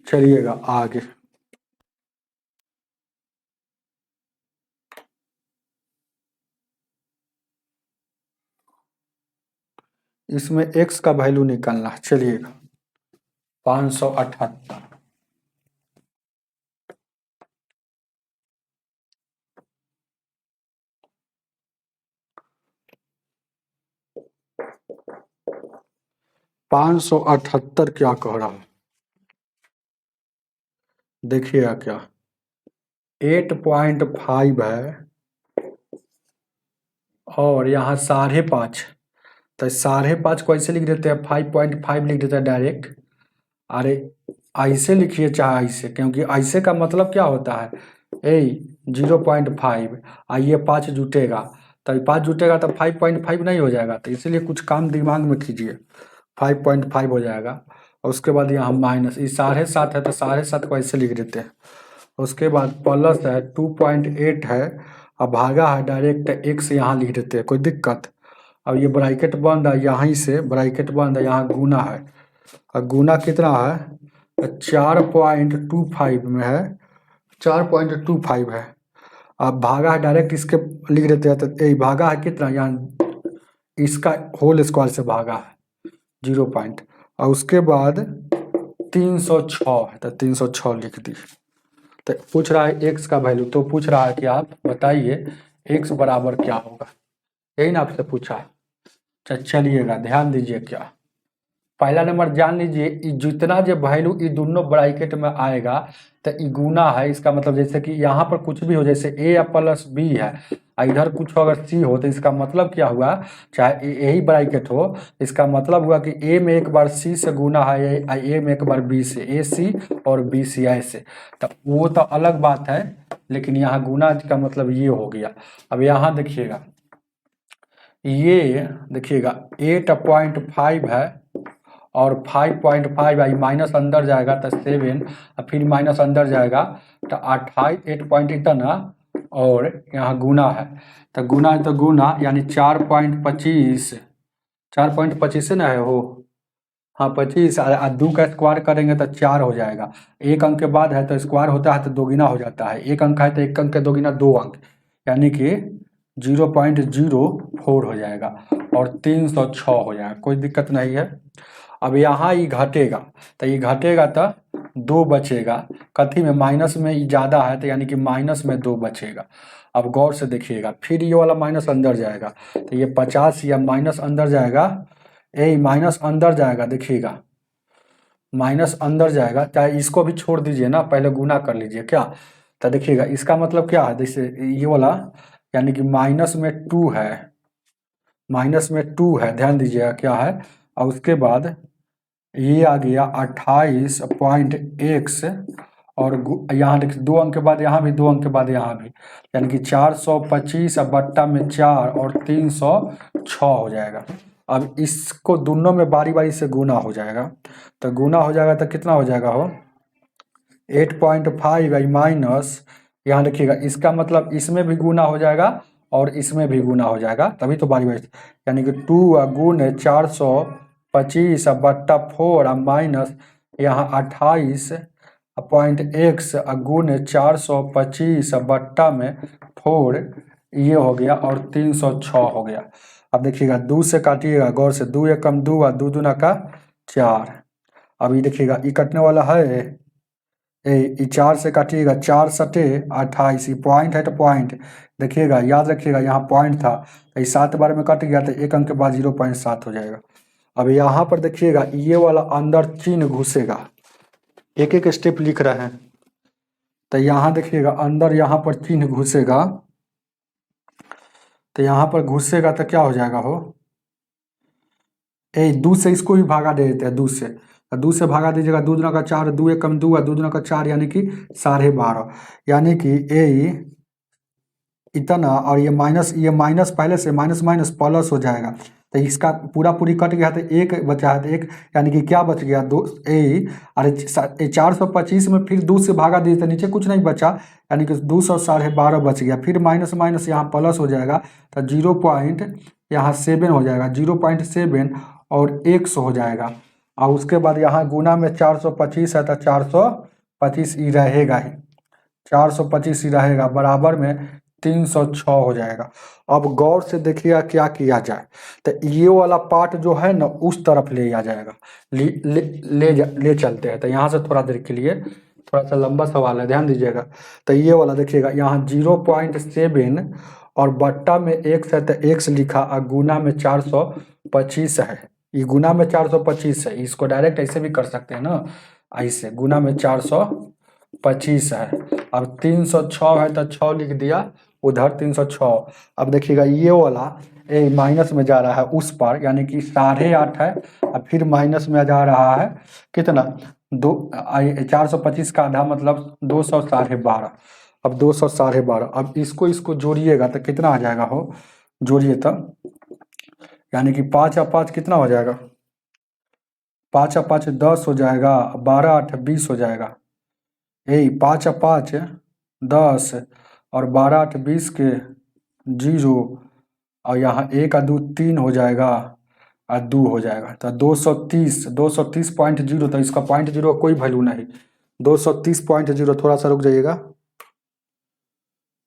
चलिएगा आगे। इसमें x का वैल्यू निकालना है। चलिएगा 578 578 क्या कह रहा है देखिएगा, क्या 8.5 है और यहाँ 5.5, तो 5.5 को ऐसे लिख देते हैं, 5.5 लिख देते हैं डायरेक्ट। अरे ऐसे लिखिए चाहे ऐसे, क्योंकि ऐसे का मतलब क्या होता है 0.5, आइए 5 जुटेगा, तो 5 जुटेगा तो 5.5 नहीं हो जाएगा, तो इसीलिए कुछ काम दिमाग में कीजिए, 5.5 हो जाएगा। और उसके बाद यहाँ माइनस, ये 7.5 है तो 7.5 को ऐसे लिख देते हैं। उसके बाद प्लस है 2.8 है, अब भागा है डायरेक्ट x यहाँ लिख देते हैं, कोई दिक्कत। अब ये ब्रैकेट बंद है, यहाँ से ब्रैकेट बंद है, यहाँ गुना है, और गुना कितना है 4.25 में है, 4.25 है। अब भागा है डायरेक्ट इसके लिख देते हैं, तो ये भागा है कितना, यहाँ इसका होल स्क्वायर से भागा है 0 पॉइंट, और उसके बाद 306 है तो 306 लिख दी। तो पूछ रहा है x का वैल्यू, तो पूछ रहा है कि आप बताइए x बराबर क्या होगा, यही ना आपसे पूछा है। चलिएगा ध्यान दीजिए, क्या पहला नंबर जान लीजिए, जितना जो वैल्यू ये दोनों ब्रैकेट में आएगा तो ये गुना है, इसका मतलब जैसे कि यहाँ पर कुछ भी हो, जैसे a या प्लस b है इधर कुछ अगर सी हो तो इसका मतलब क्या हुआ, चाहे यही ब्रैकेट हो, इसका मतलब हुआ कि ए में एक बार सी से गुना है, ए में एक बार बी से, ए सी और बी सी ऐसे, तो वो तो अलग बात है, लेकिन यहाँ गुना का मतलब ये हो गया। अब यहाँ देखिएगा, ये देखिएगा 8.5 है और 5.5 है, माइनस अंदर जाएगा तो 7 और फिर माइनस अंदर जाएगा तो 28, 8 पॉइंट इतना और यहाँ गुना है, तो गुना है तो गुना यानी 4.25, 4.25 से ना है वो, हाँ 25, और 2 का स्क्वायर करेंगे तो 4 हो जाएगा। एक अंक के बाद है तो स्क्वायर होता है तो दोगुना हो जाता है, एक अंक है तो एक अंक के दोगुना 2 अंक, यानी कि 0.04 हो जाएगा और 306 हो जाएगा, कोई दिक्कत नहीं है। अब यहाँ ये घटेगा तो ये घटेगा तो 2 बचेगा, कथी में, माइनस में ये ज़्यादा है तो यानी कि माइनस में 2 बचेगा। अब गौर से देखिएगा, फिर ये वाला माइनस अंदर जाएगा तो ये 50 या माइनस अंदर जाएगा, ए माइनस अंदर जाएगा, देखिएगा माइनस अंदर जाएगा, चाहे इसको भी छोड़ दीजिए ना, पहले गुना कर लीजिए क्या, तो देखिएगा इसका मतलब क्या है, जैसे ये वाला यानी कि माइनस में 2 है, माइनस में 2 है, ध्यान दीजिएगा क्या है, और उसके बाद ये आ गया 28.x और यहाँ देखिए 2 अंक के बाद यहाँ भी, 2 अंक के बाद यहाँ भी, यानी कि 425 बट्टा में 4 और 306 हो जाएगा। अब इसको दोनों में बारी बारी से गुना हो जाएगा, तो गुना हो जाएगा तो कितना हो जाएगा हो, 8.5 माइनस, यहाँ देखिएगा इसका मतलब इसमें भी गुना हो जाएगा और इसमें भी गुना हो जाएगा, तभी तो बारी बारी, यानी कि 2 गुने 425 बट्टा 4 माइनस यहाँ 28.x गुने 425 बट्टा में 4, ये हो गया और 306 हो गया। अब देखिएगा 2 से काटिएगा, गौर से, 2 एकम 2 और 2 दूना का 4, अब ये देखिएगा ये कटने वाला है, ये 4 से काटिएगा, 4 सटे 28, ये पॉइंट है तो पॉइंट देखिएगा, याद रखिएगा यहाँ पॉइंट था, ये 7 बार में कट गया तो एक अंक के बाद 0.7 हो जाएगा। अब यहाँ पर देखिएगा ये वाला अंदर चिन्ह घुसेगा, एक एक स्टेप लिख रहे हैं, तो यहाँ देखिएगा अंदर यहाँ पर चिन्ह घुसेगा, तो यहाँ पर घुसेगा तो क्या हो जाएगा हो, 2 से इसको भी भागा दे देते हैं, 2 से, तो 2 से भागा दीजिएगा, 2 दूना का 4, 2 एकम 2 और 2 दूना का 4 यानी कि 12.5, यानी कि ए इतना और ये माइनस पहले से माइनस माइनस प्लस हो जाएगा, तो इसका पूरा पूरी कट गया तो एक बचा है, तो एक यानी कि क्या बच गया, 2 अरे 425 में फिर 2 से भागा दिए तो नीचे कुछ नहीं बचा, यानी कि 212 बच गया, फिर माइनस माइनस यहाँ प्लस हो जाएगा तो 0.7 हो जाएगा, 0.7 और 100 हो जाएगा, और उसके बाद यहाँ गुना में 425 है तो 425 ही रहेगा ही, 425 ही रहेगा, बराबर में 306 हो जाएगा। अब गौर से देखिएगा क्या किया जाए, तो ये वाला पार्ट जो है ना उस तरफ ले आ जाएगा, ले चलते हैं, तो यहाँ से थोड़ा देर के लिए, थोड़ा सा लंबा सवाल है, ध्यान दीजिएगा, तो ये वाला देखिएगा यहाँ 0.7 और बट्टा में x है तो x लिखा और गुना में 425 है, ये गुना में 425 है, इसको डायरेक्ट ऐसे भी कर सकते हैं ना, ऐसे गुना में 425 है, अब 306 है तो 6 लिख दिया उधर 306। अब देखिएगा ये वाला माइनस में जा रहा है उस पर, यानी कि 8.5 है और फिर माइनस में जा रहा है कितना, 425 का आधा मतलब 212, अब 212, अब इसको जोड़िएगा तो कितना आ जाएगा हो, जोड़िए तो, यानी कि 5 और 5 कितना हो जाएगा, 5 और 5 10 हो जाएगा, 12 8 20 हो जाएगा, 5 और 5 10 और 12 8 20 के 0, और यहाँ 1 और 2 3 हो जाएगा और 2 हो जाएगा, तो 230.0, तो इसका 0.0 कोई वैल्यू नहीं, 230.0, थोड़ा सा रुक जाइएगा,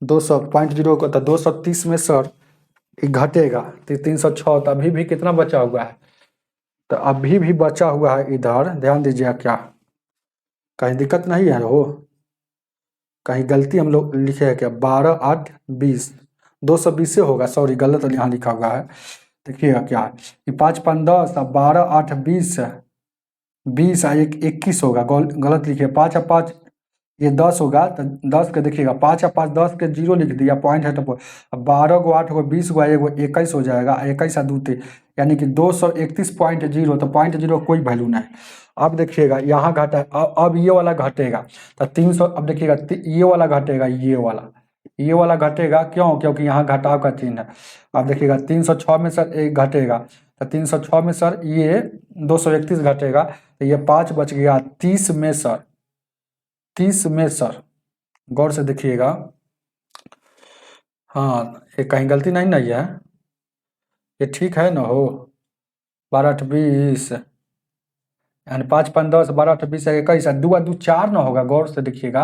200.0 को तो 230 में सर घटेगा तो 306, तो अभी भी कितना बचा हुआ है, तो अभी भी बचा हुआ है इधर, ध्यान दीजिएगा क्या, कहीं दिक्कत नहीं है हो, कहीं गलती हम लोग लिखे हैं क्या, 12 8 20, 220 से होगा, सॉरी गलत यहाँ लिखा हुआ है, देखिएगा क्या है, ये 5 5 10 और 12 8 20 20 1 21 होगा, गलत लिखिए, 5 और 5 ये 10 होगा तो 10 के देखिएगा 5 या 5 10 के जीरो लिख दिया, पॉइंट है तो अब 12 को 8 को 20 को एगो 21 हो जाएगा, 21 या 2 यानी कि 231.0, तो पॉइंट जीरो कोई वैल्यू नहीं। अब देखिएगा यहाँ घटा, अब ये वाला घटेगा तो 300, अब देखिएगा ये वाला घटेगा, ये वाला घटेगा क्यों, क्योंकि यहाँ घटाव का चिन्ह है। अब देखिएगा 306 में सर एक घटेगा, तो 306 में सर ये 231 घटेगा, तो ये 5 बच गया। 30 में सर, 30 में सर गौर से देखिएगा, हाँ ये कहीं गलती नहीं है, ये ठीक है ना हो। 12 8 20 यानी 5 5 10, 12 8 20 21, 2 2 4 ना होगा। गौर से देखिएगा,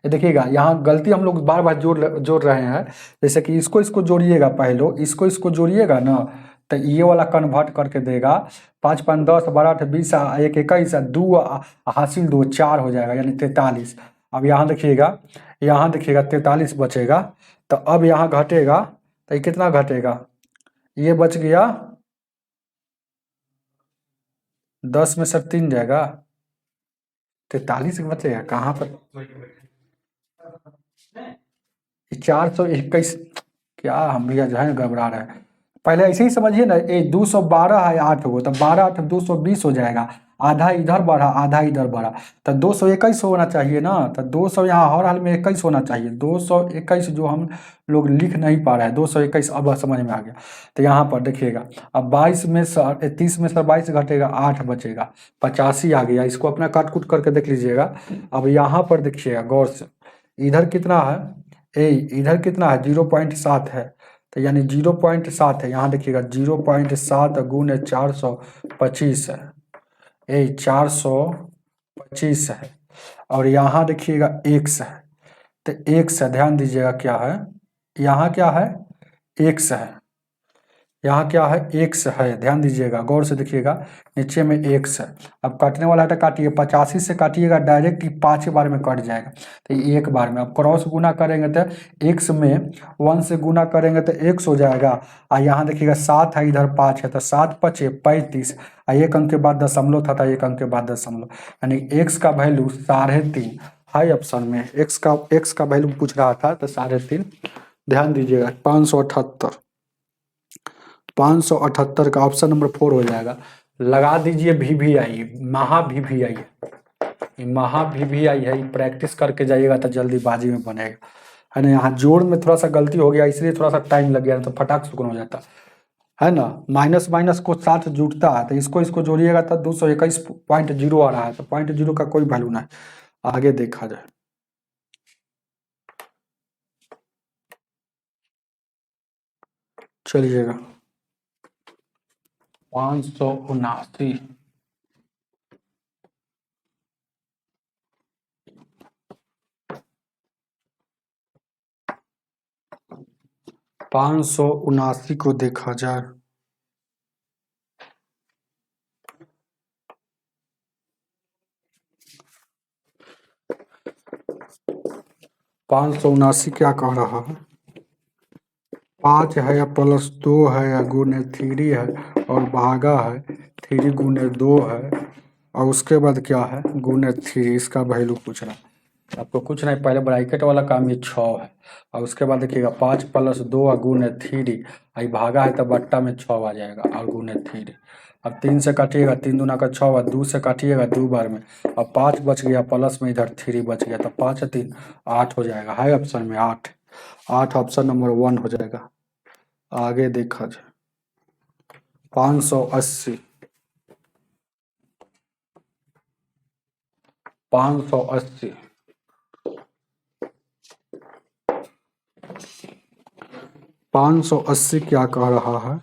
ये देखिएगा यहाँ गलती हम लोग बार बार जोड़ रहे हैं। जैसे कि इसको जोड़िएगा, पहले इसको जोड़िएगा ना, तो ये वाला कन्वर्ट करके देगा। 5 5 10, 12 8 20, 1 21, 2 हासिल 2 4 हो जाएगा, यानी 43। अब यहाँ देखिएगा, 43 बचेगा, तो अब यहाँ घटेगा, तो ये कितना घटेगा, ये बच गया 10 में सर 3 जाएगा, 43 बचेगा कहाँ पर, 421। क्या हम भैया जो है ना गड़बड़ा रहे हैं, पहले ऐसे ही समझिए ना। ये 212 है 8 हो, तो 12 8 220 हो जाएगा, आधा इधर बढ़ा आधा इधर बढ़ा, तो 221 होना चाहिए ना। तो 200 यहाँ हर हाल में 21 होना चाहिए, 221 जो हम लोग लिख नहीं पा रहे हैं, 221 अब समझ में आ गया। तो यहाँ पर देखिएगा, अब 22 में सर 30 में सर 22 घटेगा, 8 बचेगा, 85 आ गया। इसको अपना काट कूट करके देख लीजिएगा। अब यहाँ पर देखिएगा गौर से, इधर कितना है, इधर कितना है, 0.7 है, तो यानी 0.7 है। यहाँ देखिएगा 0.7 गुने 425 है, 425 है। और यहाँ देखिएगा x है, तो x है, ध्यान दीजिएगा क्या है, यहाँ क्या है, x है, यहाँ क्या है, x है, ध्यान दीजिएगा गौर से देखिएगा, नीचे में x है। अब काटने वाला है तो काटिए, 85 से काटिएगा डायरेक्ट ही 5 बार में कट जाएगा, तो ये एक बार में। अब क्रॉस गुना करेंगे तो x में 1 से गुना करेंगे तो x हो जाएगा। और यहाँ देखिएगा 7 है, इधर 5 है, तो 7 5 35, एक अंक के बाद दशमलव था, एक अंक के बाद दशमलव, यानी x का वैल्यू 3.5 है। ऑप्शन में x का वैल्यू पूछ रहा था, तो 3.5 ध्यान दीजिएगा। 578 का ऑप्शन नंबर 4 हो जाएगा। लगा दीजिए VVI, महा VVI है, प्रैक्टिस करके जाइएगा तो जल्दीबाजी में बनेगा, है ना। यहाँ जोड़ में थोड़ा सा गलती हो गया, इसलिए थोड़ा सा टाइम लग गया, तो फटाक सुकून हो जाता है ना। माइनस माइनस को साथ जुड़ता है, तो इसको जोड़िएगा तो 221.0 आ रहा है, तो 0.0 का कोई वैल्यू नहीं। आगे देखा जाए, चलिएगा 579, 579 को देखा जाए। 579 क्या कह रहा है, 5 है या प्लस 2 है या गुने 3 है और भागा है 3 गुने 2 है, और उसके बाद क्या है गुने 3, इसका वैल्यू पूछ रहा है आपको। कुछ नहीं, पहले ब्रैकेट वाला काम ये 6 है, और उसके बाद देखिएगा 5 प्लस 2 और गुने 3, आई भागा है तो बट्टा में 6 आ जाएगा और गुने 3। अब 3 से काटिएगा, 3 दूना का 6, 2 से काटिएगा 2 बार में, और 5 बच गया, प्लस में इधर 3 बच गया, तो 5 3 8 हो जाएगा। है ऑप्शन में 8 ऑप्शन नंबर 1 हो जाएगा। आगे देखा जाए 580, 580 580 क्या कह रहा है,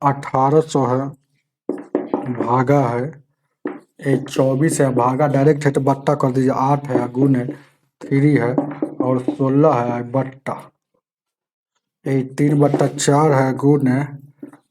1800 है, भागा है 24 है, भागा डायरेक्ट है तो बट्टा कर दीजिए, 8 है गुने 3 है और 16 है बट्टा 3/4 है गुने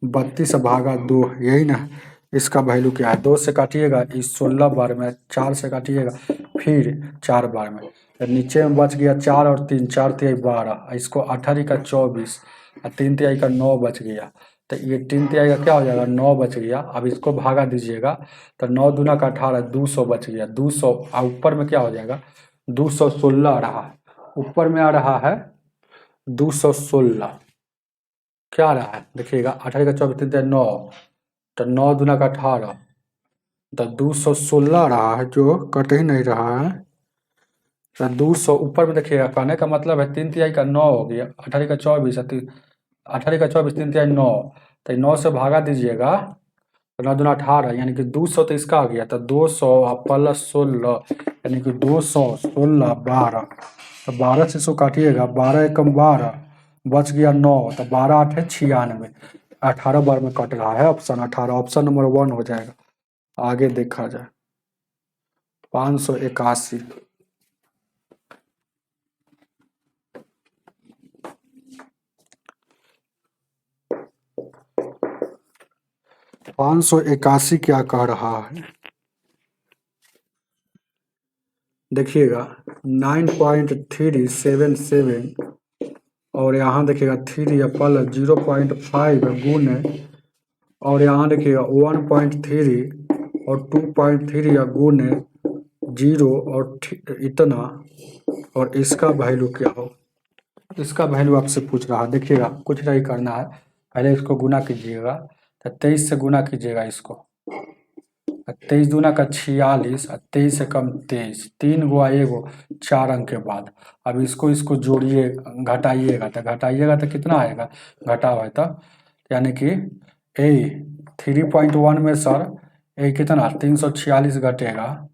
32 भागा 2, यही ना। इसका वैल्यू क्या है, 2 से काटिएगा इस 16 बार में, 4 से काटिएगा फिर 4 बार में, तो नीचे में बच गया 4 और 3, 4 3 12, इसको 18 का 24 और 3 3 का 9 बच गया, तो ये 3 तिहाई का क्या हो जाएगा, 9 बच गया। अब इसको भागा दीजिएगा तो 9 दूना का 18, 200 बच गया। 200 ऊपर में क्या हो जाएगा, 216 आ रहा है, ऊपर में आ रहा है 216। क्या आ रहा है देखिएगा, 18 का 24 3 9, तो 9 दूना का 18, तो 216 आ रहा है, जो कट ही नहीं रहा है। तो 200 ऊपर में देखिएगा, कहने का मतलब है 3 तिहाई का 9 हो गया, 18 का 24, 18 का 24 3 तिहाई 9, तो 9 से भागा दीजिएगा तो 9 दूना 18, यानी कि 200 तो इसका आ गया, तो 200 प्लस 16 यानी कि 216 12, तो 12 से इसको काटिएगा, 12 एकम 12, बच गया 9, तो 12 8 है 96, 18 बार में कट रहा है ऑप्शन 18, ऑप्शन नंबर 1 हो जाएगा। आगे देखा जाए 581, 581 क्या कह रहा है देखिएगा, 9.377, और यहाँ देखिएगा 3 या प्लस 0.5 गुने, और यहाँ देखिएगा 1.3 और 2.3 या गुने 0 और इतना, और इसका वैल्यू क्या हो, इसका वैल्यू आपसे पूछ रहा है। देखिएगा कुछ नहीं करना है, पहले इसको गुना कीजिएगा, तो 23 से गुना कीजिएगा इसको, 23 दूना का 46, 23 से कम 23, 3 गुआ 1 4 अंक के बाद। अब इसको जोड़िए, घटाइएगा, तो कितना आएगा, घटा हुआ है तब, यानी कि ए 3.1 में सर ए कितना 346 घटेगा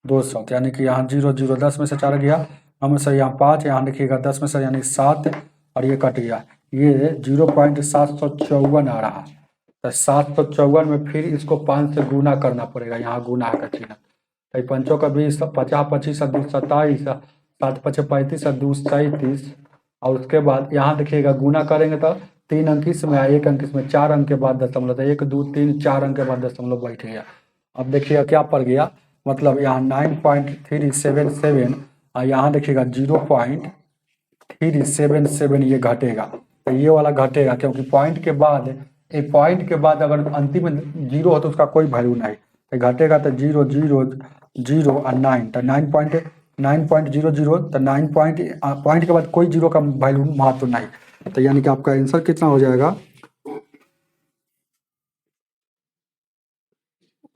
200, यानी कि यहाँ 0 0 10 में से 4 गया, 9 में से यहाँ 5, यहाँ देखिएगा 10 में से यानी 7, और ये कट गया, ये 0.754 आ रहा है। तो 754 में फिर इसको 5 से गुना करना पड़ेगा, यहाँ गुना का चिन्ह, तो 5 का 20, 50 25 2 27, 7 5 35 2 37, और उसके बाद यहाँ देखिएगा गुना करेंगे तो 3 अंक इसमें, 1 अंक इसमें, 4 अंक के बाद दशमलव, तो 1 2 3 4 अंक के बाद दशमलव बैठ गया। अब देखिएगा क्या पड़ गया, मतलब यहाँ 9.377, और यहाँ देखिएगा 0.377 ये घटेगा, तो ये वाला घटेगा, क्योंकि पॉइंट के बाद, एक पॉइंट के बाद अगर अंतिम में 0 हो तो उसका कोई वैल्यू नहीं, तो घटेगा तो 0 0 0 और 9, तो 9.9.00, तो 9 पॉइंट के बाद कोई 0 का वैल्यू महत्व नहीं, तो यानी कि आपका आंसर कितना हो जाएगा,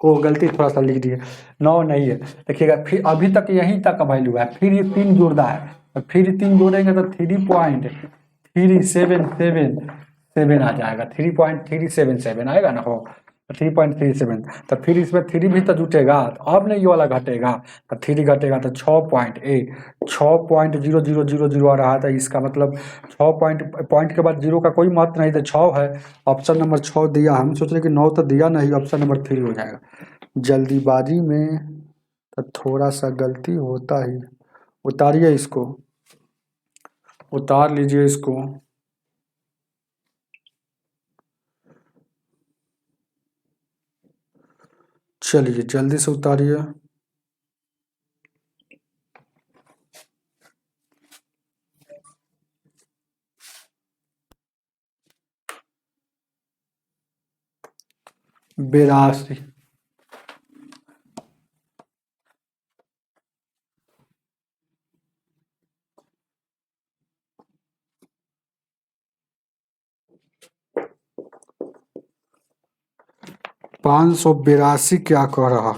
वो गलती थोड़ा सा लिख दिए, 9 नहीं है। देखिएगा फिर अभी तक यहीं तक का वैल्यू है, फिर ये 3 जोड़ना है, तो फिर 3 जोड़ेंगे तो 3.377 आ जाएगा, 3.377 आएगा ना, हो 3.37, तो फिर इसमें 3 भी तो जुटेगा, तो अब नहीं ये वाला घटेगा, तो 3 घटेगा तो 6.00000 आ रहा था, इसका मतलब 6 पॉइंट के बाद 0 का कोई महत्व नहीं, तो 6 है, ऑप्शन नंबर 6 दिया। हम सोच रहे कि 9 तो दिया नहीं, ऑप्शन नंबर 3 हो जाएगा। जल्दीबाजी में तो थोड़ा सा गलती होता ही, उतारिए इसको, उतार लीजिए इसको, चलिए जल्दी से उतारिए। बेरासी, पाँच सौ बेरासी क्या कह रहा,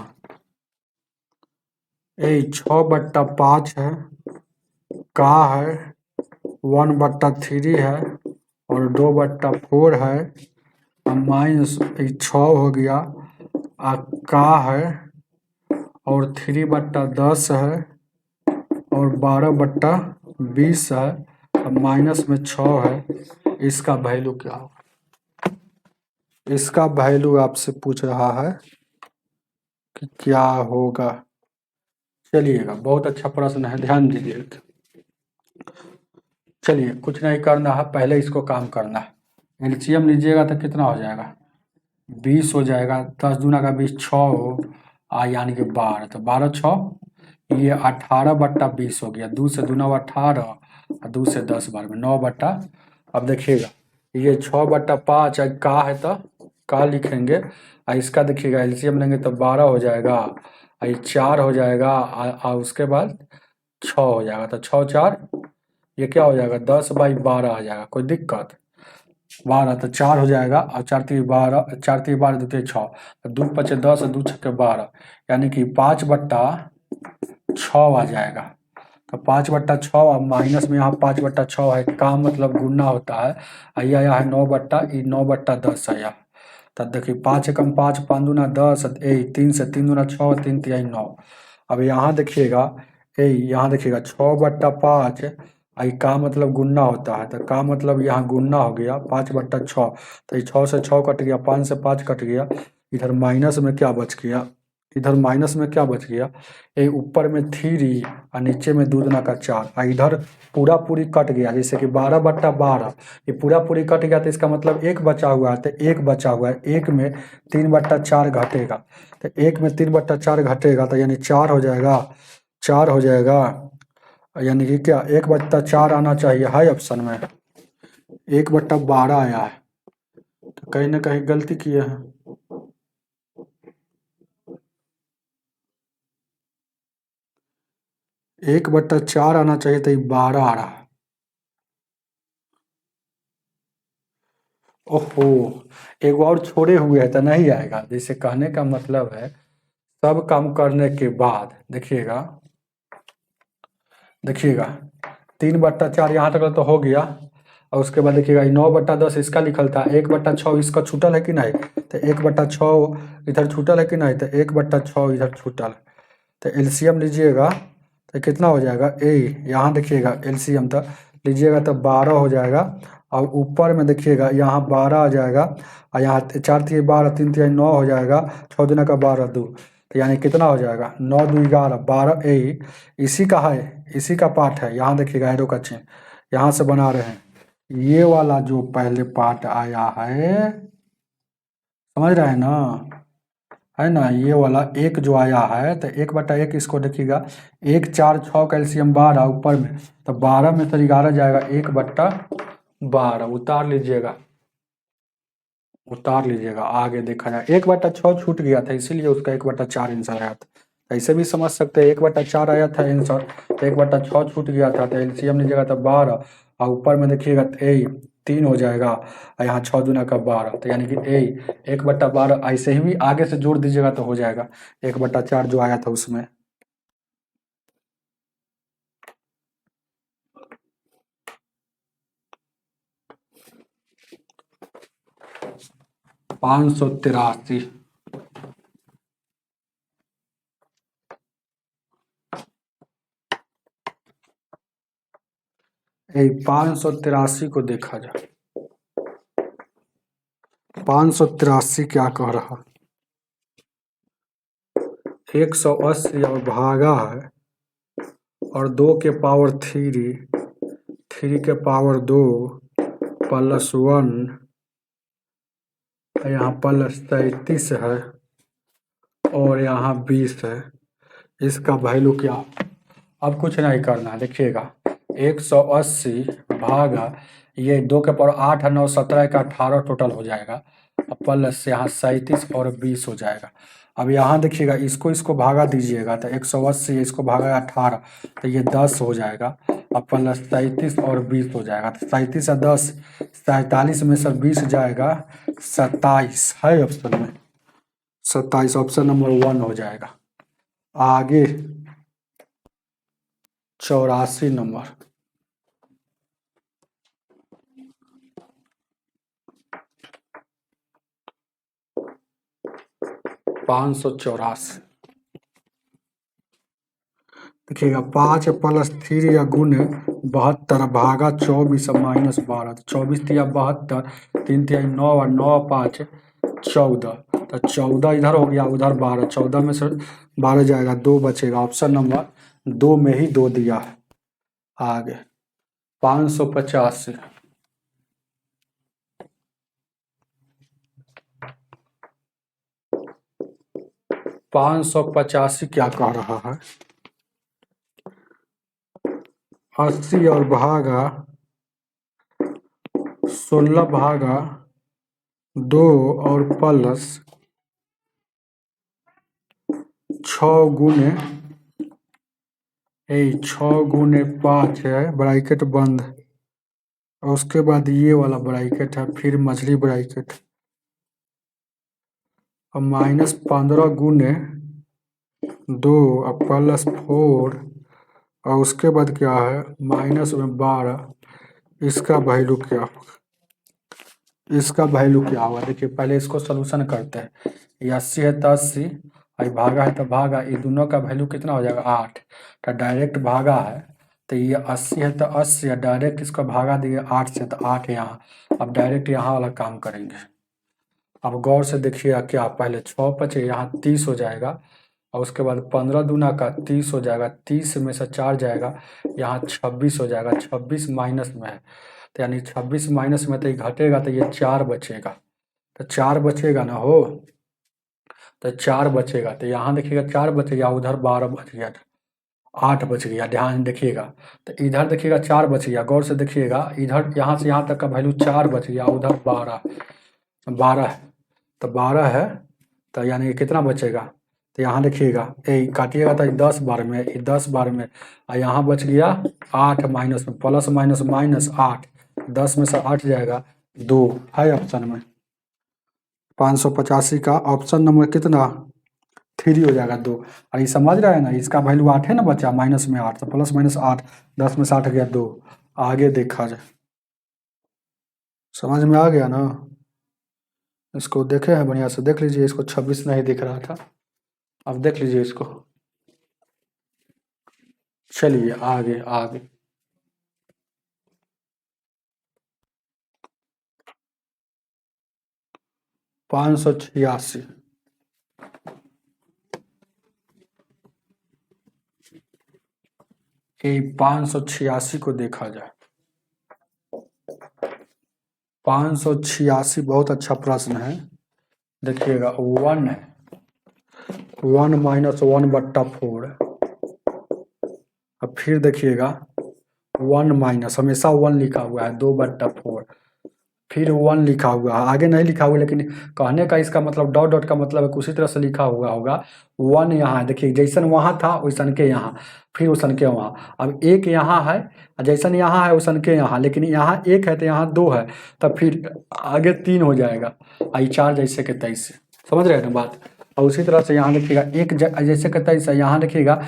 6/5 है, का है 1/3 है, और 2/4 है, माइनस 6 हो गया, का है, और 3/10 है, और 12/20 है, माइनस में 6 है, इसका वैल्यू क्या होगा, इसका वैल्यू आपसे पूछ रहा है कि क्या होगा। चलिएगा, बहुत अच्छा प्रश्न है, ध्यान दीजिएगा। चलिए कुछ नहीं करना है, पहले इसको काम करना है। एलसीएम लीजिएगा तो कितना हो जाएगा, 20 हो जाएगा, 10 दूना का 20, 6 हो, यानी कि 12, तो 12 6, ये 18/20 हो गया, 2 से दूना 18, और 2 से 10 बार में 9 बट्टा, अब देखिएगा ये 6/5 का है तो का लिखेंगे। इसका देखिएगा एलसीएम लेंगे तो 12 हो जाएगा, ये 4 हो जाएगा, उसके बाद 6 हो जाएगा। तो 6 4 ये क्या हो जाएगा, 10/12 आ जाएगा। कोई दिक्कत? 12 तो 4 हो जाएगा, और 4×3 12, 4×3 12 2×3 6, 2×5 10, 2×6 12, यानी कि 5/6 आ जाएगा। तो 5/6 और माइनस में यहाँ 5/6 है, काम मतलब गुना होता है। ये आया है 9/10 आया। तब देखिए 5 एकम 5, 5 दूना 10, 3 से 3 दूना 6, 3 तिहाई 9। अब यहाँ देखिएगा, यहाँ देखिएगा 6/5, आई का मतलब गुना होता है, तो का मतलब यहाँ गुना हो गया 5/6। तो ये 6 से 6 कट गया, 5 से 5 कट गया, इधर माइनस में क्या बच गया, इधर माइनस में क्या बच गया, ये ऊपर में 3 और नीचे में 2 दूना का 4, और इधर पूरा पूरी कट गया, जैसे कि 12/12 ये पूरा पूरी कट गया, तो इसका मतलब एक बचा हुआ है, तो एक बचा हुआ है, एक में 3/4 घटेगा। तो एक में 3/4 घटेगा, तो यानी 4 हो जाएगा, 4 हो जाएगा, यानी कि क्या 1/4 आना चाहिए है ऑप्शन में, 1/12 आया है। तो कहीं ना कहीं गलती किए हैं। 1/4 आना चाहिए, तो ये 12 आ रहा है। ओहो, एक और छोड़े हुए है तो नहीं आएगा। जैसे कहने का मतलब है, सब काम करने के बाद देखिएगा, देखिएगा 3/4 यहाँ तक तो हो गया, और उसके बाद देखिएगा 9/10 इसका लिखल था, 1/6 इसका छूटल है कि नहीं, तो 1/6 इधर छूटल है कि नहीं, तो 1/6 इधर छूटल है। तो एलसीएम लीजिएगा तो कितना हो जाएगा, यहाँ देखिएगा एलसीएम तो लीजिएगा तो 12 हो जाएगा, और ऊपर में देखिएगा यहाँ 12 आ जाएगा, और यहाँ 4×3 12, 3×3 9 हो जाएगा, 6×2 2, तो यानी कितना हो जाएगा, 9×2 11 12, इसी का है, इसी का पार्ट है। यहाँ देखिएगा एरो का चिन्ह यहाँ से बना रहे हैं, ये वाला जो पहले पार्ट आया है, समझ रहे हैं ना, है ना, ये वाला एक जो आया है, तो 1/1 इसको देखिएगा, 1×4 = 6 कैल्शियम 12 ऊपर में, तो 12 में से 11 जाएगा, 1/12 उतार लीजिएगा, उतार लीजिएगा, आगे देखा जाए 1/6 छूट गया था, इसीलिए उसका 1/4 आंसर आया था। ऐसे भी समझ सकते हैं, 1/4 आया था आंसर, तो 1/6 छूट गया था, तो एलसीएम लीजिएगा तो 12, और ऊपर में देखिएगा 3 हो जाएगा, और यहाँ 6×2 = 12, तो यानी कि 1/12, ऐसे ही भी आगे से जोड़ दीजिएगा तो हो जाएगा 1/4 जो आया था उसमें। ₹583। 583 को देखा जाए, 583 क्या कह रहा, 180 और भागा है, और 2 के पावर 3, 3 के पावर 2 +1, यहाँ +33 है, और यहाँ 20 है, इसका वैल्यू क्या। अब कुछ नहीं करना है, देखिएगा 180 भागा ये 2 के पावर 8 है, 9 17 का 18 टोटल हो जाएगा, और प्लस से यहाँ 37 और 20 हो जाएगा। अब यहाँ देखिएगा, इसको इसको भागा दीजिएगा, तो 180 इसको भागा 18, तो ये 10 हो जाएगा, और प्लस 37 और 20 हो जाएगा, तो 37 और 10 47 में से 20 जाएगा, 27 है ऑप्शन में, 27 ऑप्शन नंबर 1 हो जाएगा। आगे 84 नंबर, 584 देखिएगा, 5 + 3 या गुने 72 भागा 24 -12, तो 24 तिया 72, 3 तिहाई 9 और 9 5 14, तो 14 इधर हो गया, उधर 12, 14 में से 12 जाएगा, 2 बचेगा, ऑप्शन नंबर 2 में ही 2 दिया है। आगे 585, 585 क्या कह रहा है, 80 और भागा 16 भागा 2 और प्लस 6 गुने 5 है ब्रैकेट बंद, और उसके बाद ये वाला ब्रैकेट है, फिर मछली ब्रैकेट, और -15 गुने 2 और +4, और उसके बाद क्या है -12। इसका वैल्यू क्या होगा? इसका वैल्यू क्या होगा? देखिए पहले इसको सोल्यूशन करते हैं। ये 80 है तो 80, और भागा है तो भागा, ये दोनों का वैल्यू कितना हो जाएगा 8। तो डायरेक्ट भागा है तो ये 80 है तो 80, डायरेक्ट इसको भागा दिए 8 से तो 8 यहाँ। अब डायरेक्ट यहाँ वाला काम करेंगे। अब गौर से देखिएगा क्या, पहले 6 बचे, यहाँ 30 हो जाएगा, और उसके बाद 15 दूना का 30 हो जाएगा, 30 में से 4 जाएगा, यहाँ 26 हो जाएगा, 26 माइनस में है तो यानी 26 माइनस में तो ये घटेगा तो ये 4 बचेगा, तो 4 बचेगा ना हो, तो 4 बचेगा, तो यहाँ देखिएगा 4 बच गया, उधर 12 बच गया, 8 बच गया, ध्यान देखिएगा। तो इधर देखिएगा 4 बच गया, गौर से देखिएगा, इधर यहाँ से यहाँ तक का वैल्यू 4 बच गया, उधर 12 है, तो 12 है, तो यानी कितना बचेगा? तो यहाँ देखिएगा ये काटिएगा तो 10 बार में, ये 10 बार में, और यहाँ बच गया 8 माइनस में, प्लस माइनस माइनस 8, 10 में से 8 जाएगा 2 है ऑप्शन में। 585 का ऑप्शन नंबर कितना 3 हो जाएगा 2। और ये समझ रहे हैं ना, इसका वैल्यू 8 है ना बच्चा, माइनस में 8 तो प्लस माइनस 8, 10 में से 8 गया 2। आगे देखा जाए, समझ में आ गया ना? इसको देखे हैं बढ़िया से, देख लीजिए, इसको 26 नहीं दिख रहा था, अब देख लीजिए इसको। चलिए आगे आगे। पाँच सौ छियासी, ये 586 को देखा जाए। 586 बहुत अच्छा प्रश्न है। देखिएगा 1 है, 1 माइनस 1/4, अब फिर देखिएगा 1 माइनस, हमेशा 1 लिखा हुआ है, 2/4, फिर 1 लिखा हुआ है, आगे नहीं लिखा हुआ, लेकिन कहने का इसका मतलब डॉट डॉट का मतलब है उसी तरह से लिखा हुआ होगा। 1 यहाँ देखिए, जैसन वहाँ था वैसन के यहाँ, फिर वैसन के वहाँ, अब 1 यहाँ है, जैसन यहाँ है वैसन के यहाँ, लेकिन यहाँ 1 है तो यहाँ 2 है, तब फिर आगे 3 हो जाएगा, आई 4 जैसे के तैसे, समझ रहे हैं ना बात? और उसी तरह से यहाँ देखिएगा 1 जैसे के तैसे, यहाँ देखिएगा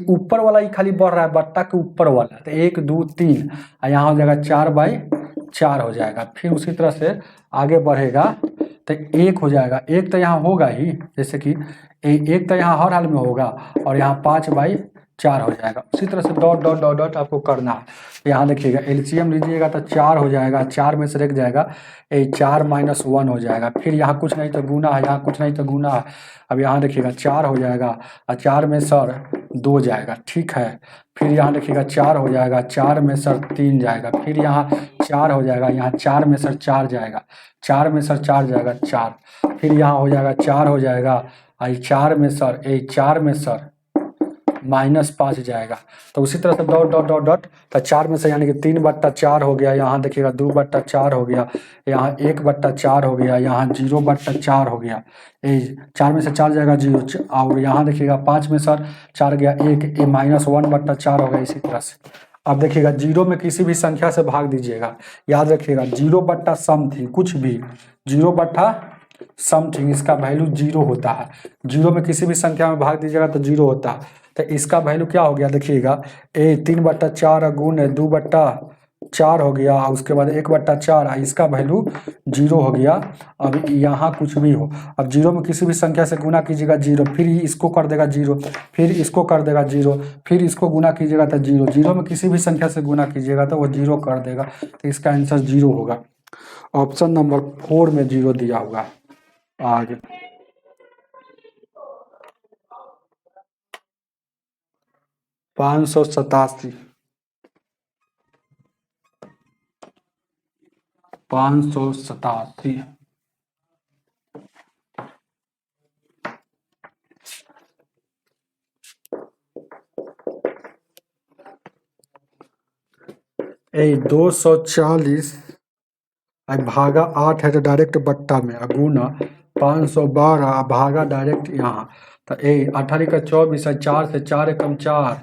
ऊपर वाला ही खाली बढ़ रहा है, बट्टा के ऊपर वाला, तो 1 2 3, और यहाँ हो जाएगा 4/4 हो जाएगा। फिर उसी तरह से आगे बढ़ेगा तो 1 हो जाएगा, 1 तो यहाँ होगा ही, जैसे कि 1 तो यहाँ हर हाल में होगा, और यहाँ 5/4 हो जाएगा। उसी तरह से डॉट डॉट डॉट डॉट आपको करना है। तो यहाँ देखिएगा एलसीएम लीजिएगा तो 4 हो जाएगा, 4 में से रख जाएगा, 4 माइनस 1 हो जाएगा, फिर यहाँ कुछ नहीं तो गुना है, यहाँ कुछ नहीं तो गुना है। अब यहाँ देखिएगा 4 हो जाएगा, और 4 में सर 2 जाएगा, ठीक है। फिर यहाँ देखिएगा 4 हो जाएगा, 4 में सर 3 जाएगा, फिर यहाँ 4 हो जाएगा, यहाँ 4 में सर 4 जाएगा, 4 में सर 4 जाएगा 4, फिर यहाँ हो जाएगा 4 हो जाएगा, और 4 में सर -5 जाएगा। तो उसी तरह से डॉट डॉट डॉट डॉट, तो 4 में से यानी कि 3/4 हो गया, यहाँ देखिएगा 2/4 हो गया, यहाँ 1/4 हो गया, यहाँ 0/4 हो गया, ये 4 में से 4 जाएगा 0, और यहाँ देखिएगा 5 में सर 4 गया 1, ये -1/4 हो गया। इसी तरह से अब देखिएगा 0 में किसी भी संख्या से भाग दीजिएगा, याद रखिएगा 0/समथिंग, कुछ भी 0/समथिंग, इसका वैल्यू 0 होता है। 0 में किसी भी संख्या में भाग दीजिएगा तो 0 होता है, तो इसका वैल्यू क्या हो गया देखिएगा, 3/4 गुण 2/4 हो गया, और उसके बाद 1/4, इसका वैल्यू 0 हो गया। अब यहाँ कुछ भी हो, अब 0 में किसी भी संख्या से गुना कीजिएगा 0, फिर इसको कर देगा 0, फिर इसको कर देगा 0, फिर इसको गुना कीजिएगा तो 0, 0 में किसी भी संख्या से गुना कीजिएगा तो वो 0 कर देगा, तो इसका आंसर 0 होगा। ऑप्शन नंबर 4 में 0 दिया हुआ है। आगे 587, 587, ए 240 अब भागा 8 है तो डायरेक्ट बट्टा में गुना 512 भागा डायरेक्ट यहाँ। तो 18 का 24 है, 4 से 4 एकम 4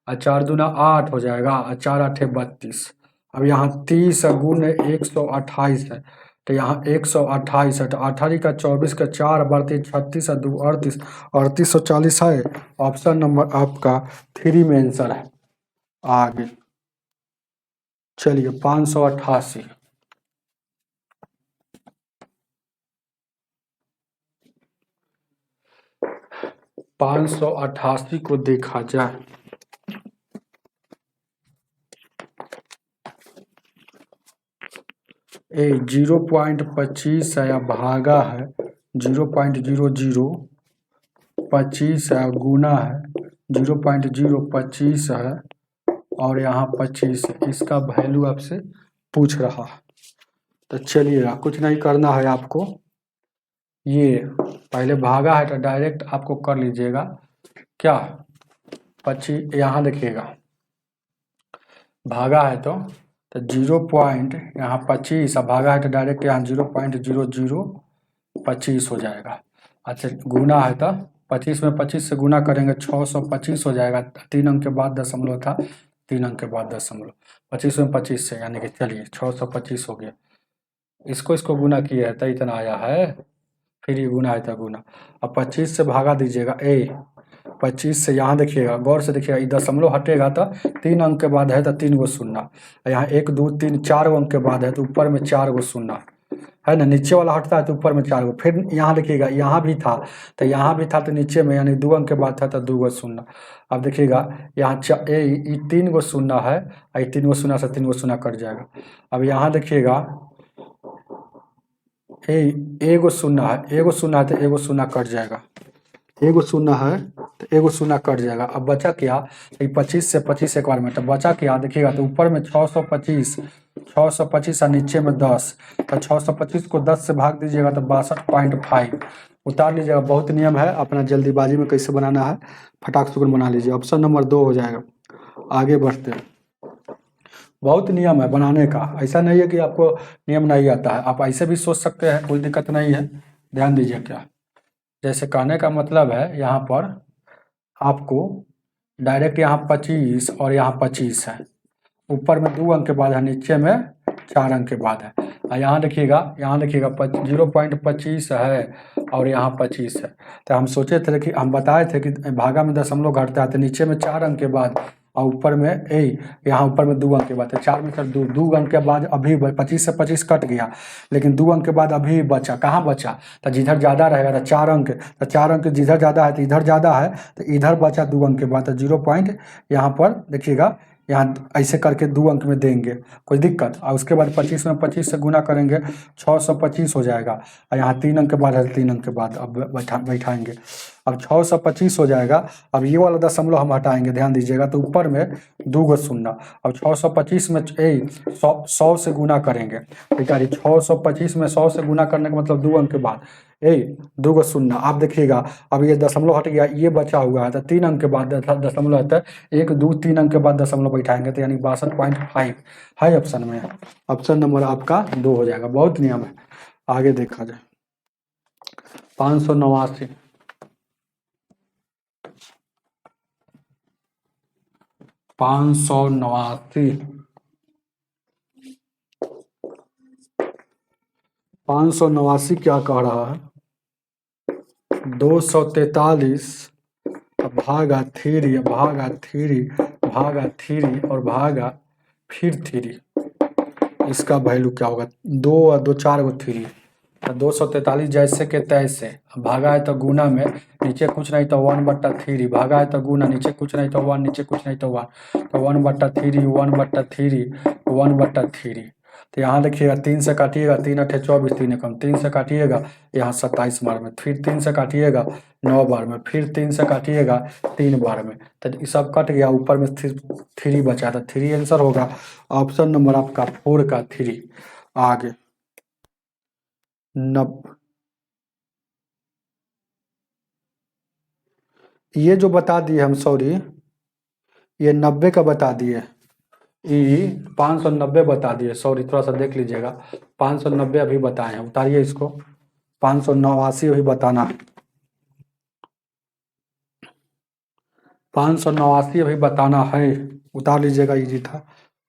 और 4 दूना 8 हो जाएगा और 4 आठे 32। अब यहाँ 30 गुण 128 है तो यहाँ 128 है तो 18 का 24 का 4 बढ़ते 36 और 2 38 3840 है। ऑप्शन नंबर आपका 3 में आंसर है। आगे चलिए 588 588 को देखा जाए ए 0.25 है या भागा है 0.0025 है गुना है 0.025 है और यहाँ 25 है। इसका वैल्यू आपसे पूछ रहा है तो चलिएगा कुछ नहीं करना है आपको। ये पहले भागा है तो डायरेक्ट आपको कर लीजिएगा क्या 25 यहाँ देखिएगा भागा है तो 0 पॉइंट यहाँ 25 और भागा है तो डायरेक्ट यहाँ 0.0025 हो जाएगा। अच्छा गुना है तो 25 में 25 से गुना करेंगे 625 हो जाएगा। 3 अंक के बाद दशमलव था 3 अंक के बाद दशमलव 25 में 25 से यानी कि चलिए 625 हो गया। इसको गुना किए है तो इतना आया है फिर ये गुना है तो गुना। अब 25 से भागा दीजिएगा 25 से यहाँ देखिएगा गौर से देखिएगा ये दशमलव हटेगा तो 3 अंक के बाद है तो 3 गो शून्य। यहाँ 1 2 3 4 गो अंक के बाद है तो ऊपर में 4 गो शून्य है ना। नीचे वाला हटता है तो ऊपर में 4 गो। फिर यहाँ देखिएगा यहाँ भी था तो यहाँ भी था तो नीचे में यानी 2 अंक के बाद था तो 2 गो शून्य। अब देखिएगा यहाँ 3 गो शून्य है और 3 गो शून्य से 3 गो शून्य कट जाएगा। अब यहाँ देखिएगा एगो शून्य है तो एगो शून्य कट जाएगा। एगो शून्य है तो एगो शून्य कट जाएगा। अब बचा क्या 25 से 25 एक बार में तो बचा क्या देखिएगा तो ऊपर में 625 और नीचे में 10 तो 625 को 10 से भाग दीजिएगा तो 62.5 उतार लीजिएगा। बहुत नियम है अपना जल्दीबाजी में कैसे बनाना है फटाक से बना लीजिए। ऑप्शन नंबर 2 हो जाएगा। आगे बढ़ते हैं। बहुत नियम है बनाने का ऐसा नहीं है कि आपको नियम नहीं आता है। आप ऐसे भी सोच सकते हैं कोई दिक्कत नहीं है। ध्यान दीजिए क्या जैसे कहने का मतलब है यहाँ पर आपको डायरेक्ट यहाँ 25 और यहाँ 25 है ऊपर में 2 अंक के बाद है नीचे में 4 अंक के बाद है। और यहाँ देखिएगा 0.25 है और यहाँ 25 है। तो हम सोचे थे कि हम बताए थे कि भागा में दशमलव घटता है तो नीचे में 4 अंक के बाद और ऊपर में यहाँ ऊपर में 2 अंक के बाद है 4 में सर 2 अंक के बाद अभी 25 से 25 कट गया लेकिन 2 अंक के बाद अभी बचा कहाँ बचा तो जिधर ज़्यादा रहेगा तो 4 अंक तो 4 अंक जिधर ज़्यादा है तो इधर ज़्यादा है तो इधर बचा 2 अंक के बाद तो 0 पॉइंट यहाँ पर देखिएगा यहाँ ऐसे करके 2 अंक में देंगे कोई दिक्कत। और उसके बाद 25 में 25 से गुना करेंगे 625 हो जाएगा और यहाँ 3 अंक के बाद है 3 अंक के बाद अब बैठाएंगे। अब 625 हो जाएगा। अब ये वाला दशमलव हम हटाएंगे ध्यान दीजिएगा तो ऊपर में 2 गो शून्य। अब 625 में 100 से गुना करेंगे बेचारी 625 में 100 से गुना करने का मतलब 2 अंक के बाद 2 गो शून्य। आप देखिएगा अब ये दशमलव हट गया ये बचा हुआ है तो 3 अंक के बाद दशमलव है तो 1 2 3 अंक के बाद दशमलव बैठाएंगे तो यानी 62.5 है ऑप्शन में। ऑप्शन नंबर आपका 2 हो जाएगा। बहुत नियम है। आगे देखा जाए 589 589 क्या कह रहा है 243 भागा 3 भागा 3 और भागा फिर 3 इसका वैल्यू क्या होगा 2 और 2 4 गो 3 तो 243 जैसे के तैसे भागा है तो गुना में नीचे कुछ नहीं तो 1/3 भागा है तो गुना नीचे कुछ नहीं तो 1 नीचे कुछ नहीं तो 1 तो 1/3 तो यहाँ देखिएगा 3 से काटिएगा 3 अठे 24 3 कम 3 से काटिएगा यहाँ 27 बार में फिर 3 से काटिएगा 9 बार में फिर 3 से काटिएगा 3 बार में तो ये सब कट गया ऊपर में 3 बचा था 3 आंसर होगा। ऑप्शन नंबर आपका 4 का 3। आगे ये जो बता दिए हम सॉरी ये 90 का बता दिए ई 590 बता दिए, सॉरी थोड़ा सा देख लीजिएगा, 590 अभी बताए हैं, उतारिए इसको, 589 अभी बताना है, 589 अभी बताना है, उतार लीजिएगा, इजी था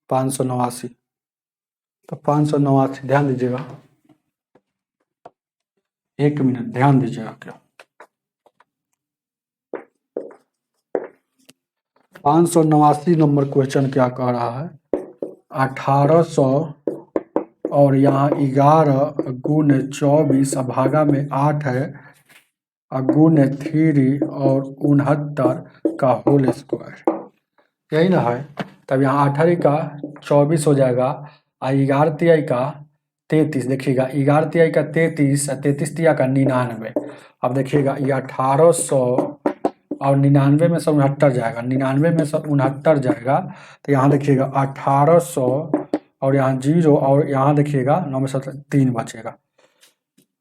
589। तो 589 ध्यान दीजिएगा, 1 मिनट ध्यान दीजिएगा। क्या 589 नंबर क्वेश्चन क्या कह रहा है, 1800 और यहाँ 11 गुने 24 भागा में 8 है, गुने 3 और 69 का होल स्क्वायर, यही ना है। तब यहाँ 18 का 24 हो जाएगा, 11 तिहाई का 33, देखिएगा 11 तिहाई का 33, 33 तिया का 99। अब देखिएगा ये 1800 और 99 में से 69 जाएगा, 99 में से 69 जाएगा, तो यहाँ देखिएगा 1800 और यहाँ 0 और यहाँ देखिएगा 9 में से 3 बचेगा,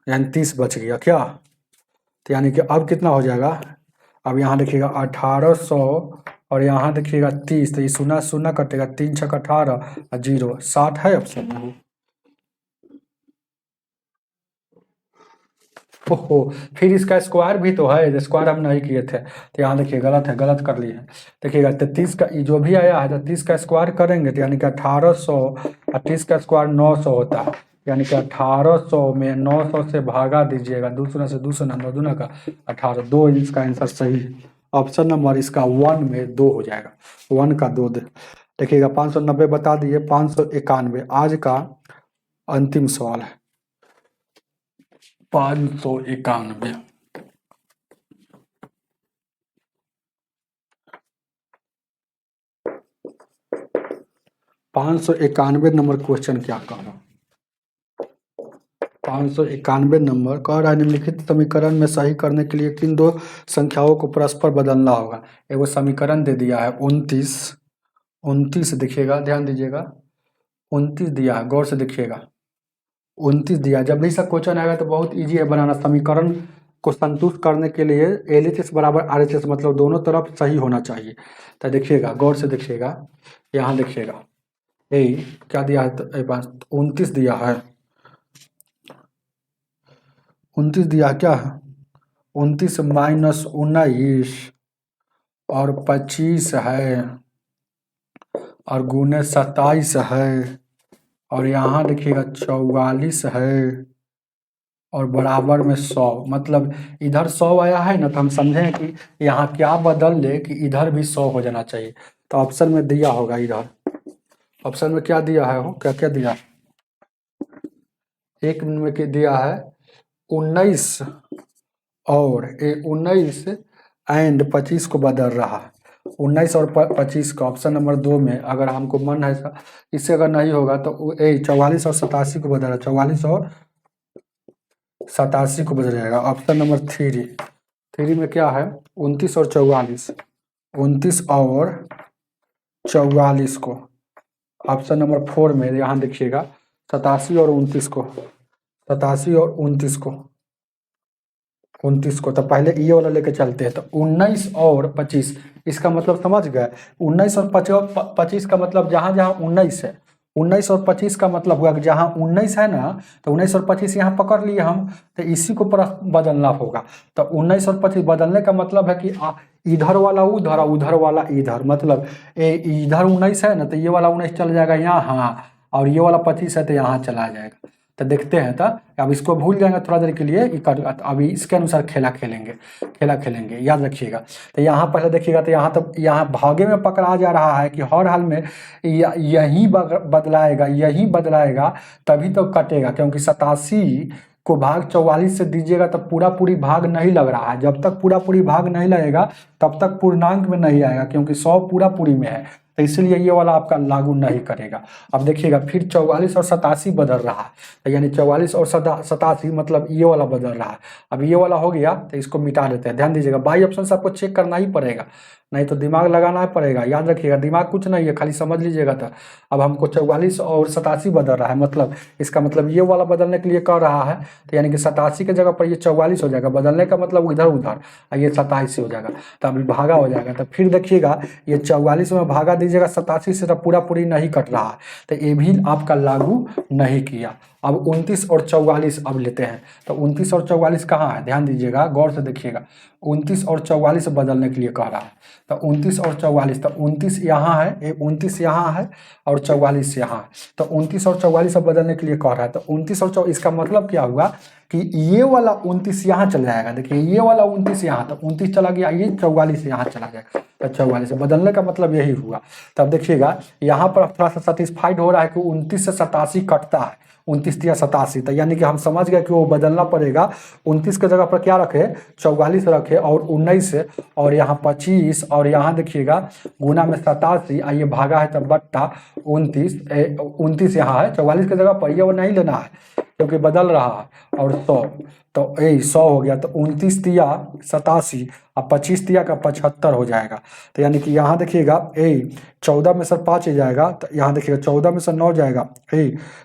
यानी 30 बच गया क्या। तो यानी कि अब कितना हो जाएगा, अब यहाँ देखिएगा 1800 और यहाँ देखिएगा 30, तो ये 0 0 कटेगा, 3 6 18 0, 60 है ऑप्शन में। ओहो, फिर इसका स्क्वायर भी तो है, स्क्वायर हम नहीं किए थे, तो यहाँ देखिए गलत है, गलत कर लिए हैं। देखिएगा 33 का जो भी आया है 33 का स्क्वायर करेंगे तो यानी कि 1800, 30 का स्क्वायर 900 होता है, यानी कि 1800 में 900 से भागा दीजिएगा, 2 शून्य से 2 शून्य, 9 दूना का 18, 2 इसका आंसर सही है। ऑप्शन नंबर इसका 1 में 2 हो जाएगा, 1 का 2 देखिएगा। 590 बता दिए, 591 आज का अंतिम सवाल है, 591। 591 नंबर क्वेश्चन क्या कह रहा, 591 नंबर कह रहा है निम्नलिखित समीकरण में सही करने के लिए किन दो संख्याओं को परस्पर बदलना होगा। एगो समीकरण दे दिया है 29, 29 देखिएगा, ध्यान दीजिएगा, 29 दिया है, गौर से देखिएगा, 29 दिया। जब भी सब क्वेश्चन आएगा तो बहुत इजी है बनाना, समीकरण को संतुष्ट करने के लिए LHS बराबर RHS, मतलब दोनों तरफ सही होना चाहिए। तो देखिएगा, गौर से देखिएगा, यहाँ देखिएगा, यही क्या दिया है, 29 दिया है, 29 दिया क्या है, 29 माइनस 19 और 25 है और गुने 27 है और यहाँ देखिएगा 44 है और बराबर में 100, मतलब इधर 100 आया है ना, तो हम समझें कि यहाँ क्या बदल ले कि इधर भी 100 हो जाना चाहिए। तो ऑप्शन में दिया होगा, इधर ऑप्शन में क्या दिया है, हो क्या क्या दिया है, एक में क्या दिया है, 19 और 19 एंड 25 को बदल रहा है, 19 और 25 का ऑप्शन नंबर 2 में। अगर हमको मन है इससे अगर नहीं होगा तो 44 और 87 को बदल रहा है, 44 और 87 को बदल जाएगा। ऑप्शन नंबर 3 में क्या है, 29 और 44, 29 और 44 को। ऑप्शन नंबर 4 में यहाँ देखिएगा 87 और 29 को, 87 और 29 को, 29 को। तो पहले ये वाला लेके चलते हैं, तो 19 और 25, इसका मतलब समझ गए, 19 और 25 का मतलब जहाँ जहाँ 19 है, 19 और 25 का मतलब हुआ कि जहाँ 19 है ना, तो 19 और 25 यहाँ पकड़ लिए हम, तो इसी को बदलना होगा। तो 19 और 25 बदलने का मतलब है कि इधर वाला उधर और उधर वाला इधर, मतलब इधर 19 है ना, तो ये वाला 19 चल जाएगा यहाँ, और ये वाला 25 है तो यहाँ चला जाएगा। तो देखते हैं, तो अब इसको भूल जाएंगे थोड़ा देर के लिए, अभी इसके अनुसार खेला खेलेंगे, याद रखिएगा। तो यहाँ पहले देखिएगा, तो यहाँ भागे में पकड़ा जा रहा है कि हर हाल में यही बदलाएगा तभी तो कटेगा, क्योंकि 87 को भाग 44 से दीजिएगा तो पूरा पूरी भाग नहीं लग रहा है, जब तक पूरा पूरी भाग नहीं लगेगा तब तक पूर्णांक में नहीं आएगा, क्योंकि 100 पूरा पूरी में है, तो इसलिए ये वाला आपका लागू नहीं करेगा। अब देखिएगा फिर 44 और 87 बदल रहा है, तो यानी 44 और 87 मतलब ये वाला बदल रहा है। अब ये वाला हो गया तो इसको मिटा देते हैं, ध्यान दीजिएगा, बाई ऑप्शन से आपको चेक करना ही पड़ेगा, नहीं तो दिमाग लगाना पड़ेगा। याद रखिएगा, दिमाग कुछ नहीं है, खाली समझ लीजिएगा। तो अब हमको 44 और 87 बदल रहा है, मतलब इसका मतलब ये वाला बदलने के लिए कह रहा है, तो यानी कि 87 की जगह पर ये 44 हो जाएगा। बदलने का मतलब इधर उधर, और ये 27 हो जाएगा। तो अभी भागा हो जाएगा। तो फिर देखिएगा, ये 44 में भागा दीजिएगा 87 से, तो पूरा पूरी नहीं कट रहा है, तो ये भी आपका लागू नहीं किया। अब 29 और 44 अब लेते हैं। तो 29 और 44 कहाँ है, ध्यान दीजिएगा, गौर से देखिएगा। 29 और 44 बदलने के लिए कह रहा है। तो 29 और 44, तो 29 यहाँ है, 29 यहाँ है और 44 यहाँ है। तो 29 और 44 बदलने के लिए कह रहा है। तो 29 और 44, इसका मतलब क्या हुआ कि ये वाला 29 यहाँ चला जाएगा। देखिए, ये वाला 29 यहाँ, तो 29 चला गया, ये 44 यहाँ चला जाएगा। तो 44 बदलने का मतलब यही हुआ। तब देखिएगा, यहाँ पर थोड़ा सा सेटिस्फाइड हो रहा है कि 29 से 87 कटता है, 29 या 87। तो यानी कि हम समझ गए कि वो बदलना पड़ेगा। 29 की जगह पर क्या रखे, 44 रखे, और 19 और यहाँ 25, और यहाँ देखिएगा गुना में 87, ये भागा है तब बट्टा 29। 29 यहाँ है, 44 की जगह पर, ये वो नहीं लेना है क्योंकि बदल रहा है। और 100, तो 100 हो गया। तो 29 तिया 87 और 25 तिया का 75 हो जाएगा। तो यानी कि यहाँ देखिएगा, 14 में से 5 जाएगा, तो यहाँ देखिएगा 14 में से 9 जाएगा,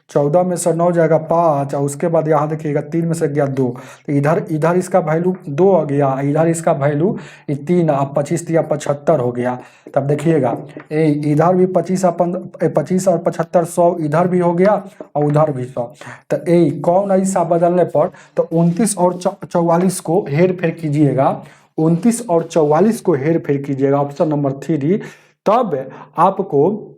14 में से 9 जाएगा 5, और उसके बाद यहाँ देखिएगा 3 में से गया 2, तो इधर इसका वैल्यू 2 हो गया, इधर इसका वैल्यू 3, अब 25 तिया 75 हो गया। तब देखिएगा, इधर भी 25 और 75 100, इधर भी हो गया और उधर भी 100। तो कौन ऐसा बदलने पर, तो 29 और 44 को हेर फेर कीजिएगा, 29 और 44 को हेर फेर कीजिएगा, ऑप्शन नंबर 3, तब आपको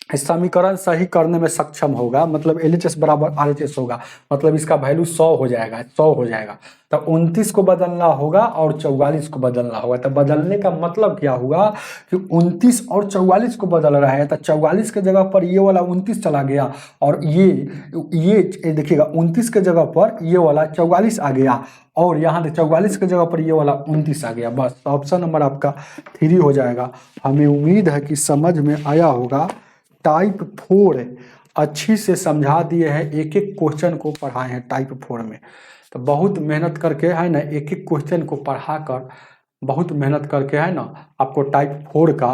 समीकरण सही करने में सक्षम होगा। मतलब LHS बराबर RHS होगा, मतलब इसका वैल्यू 100 हो जाएगा, 100 हो जाएगा। तो 29 को बदलना होगा और 44 को बदलना होगा। तो बदलने का मतलब क्या हुआ कि 29 और 44 को बदल रहा है, तो 44 के जगह पर ये वाला 29 चला गया, और ये देखिएगा 29 के जगह पर ये वाला 44 आ गया, और यहाँ 44 के जगह पर ये वाला 29 आ गया। बस ऑप्शन नंबर आपका 3 हो जाएगा। हमें उम्मीद है कि समझ में आया होगा। टाइप 4 अच्छी से समझा दिए हैं, एक एक क्वेश्चन को पढ़ाए हैं टाइप 4 में। तो बहुत मेहनत करके है ना, एक एक क्वेश्चन को पढ़ा कर, बहुत मेहनत करके है ना, आपको टाइप 4 का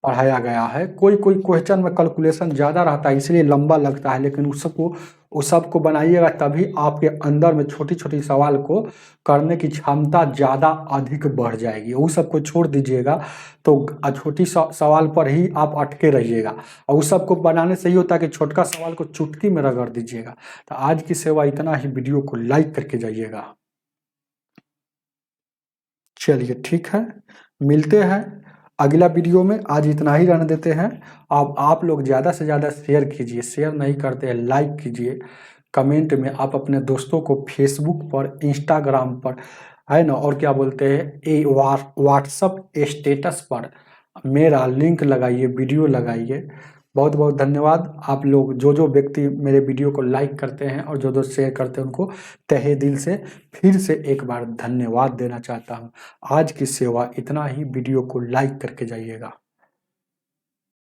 पढ़ाया गया है। कोई कोई क्वेश्चन में कैलकुलेशन ज़्यादा रहता है, इसलिए लंबा लगता है, लेकिन उस सबको बनाइएगा, तभी आपके अंदर में छोटी छोटी सवाल को करने की क्षमता ज़्यादा अधिक बढ़ जाएगी। उस सबको छोड़ दीजिएगा, तो छोटी सवाल पर ही आप अटके रहिएगा, और उस सबको बनाने से ही होता है कि छोटका सवाल को चुटकी में रगड़ दीजिएगा। तो आज की सेवा इतना ही, वीडियो को लाइक करके जाइएगा। चलिए ठीक है, मिलते हैं अगला वीडियो में। आज इतना ही रहने देते हैं। अब आप लोग ज़्यादा से ज़्यादा शेयर कीजिए, शेयर नहीं करते हैं लाइक कीजिए। कमेंट में आप अपने दोस्तों को फेसबुक पर, इंस्टाग्राम पर, है ना, और क्या बोलते हैं, व्हाट्सअप स्टेटस पर मेरा लिंक लगाइए, वीडियो लगाइए। बहुत बहुत धन्यवाद। आप लोग जो व्यक्ति मेरे वीडियो को लाइक करते हैं और जो शेयर करते हैं, उनको तहे दिल से फिर से एक बार धन्यवाद देना चाहता हूं। आज की सेवा इतना ही, वीडियो को लाइक करके जाइएगा।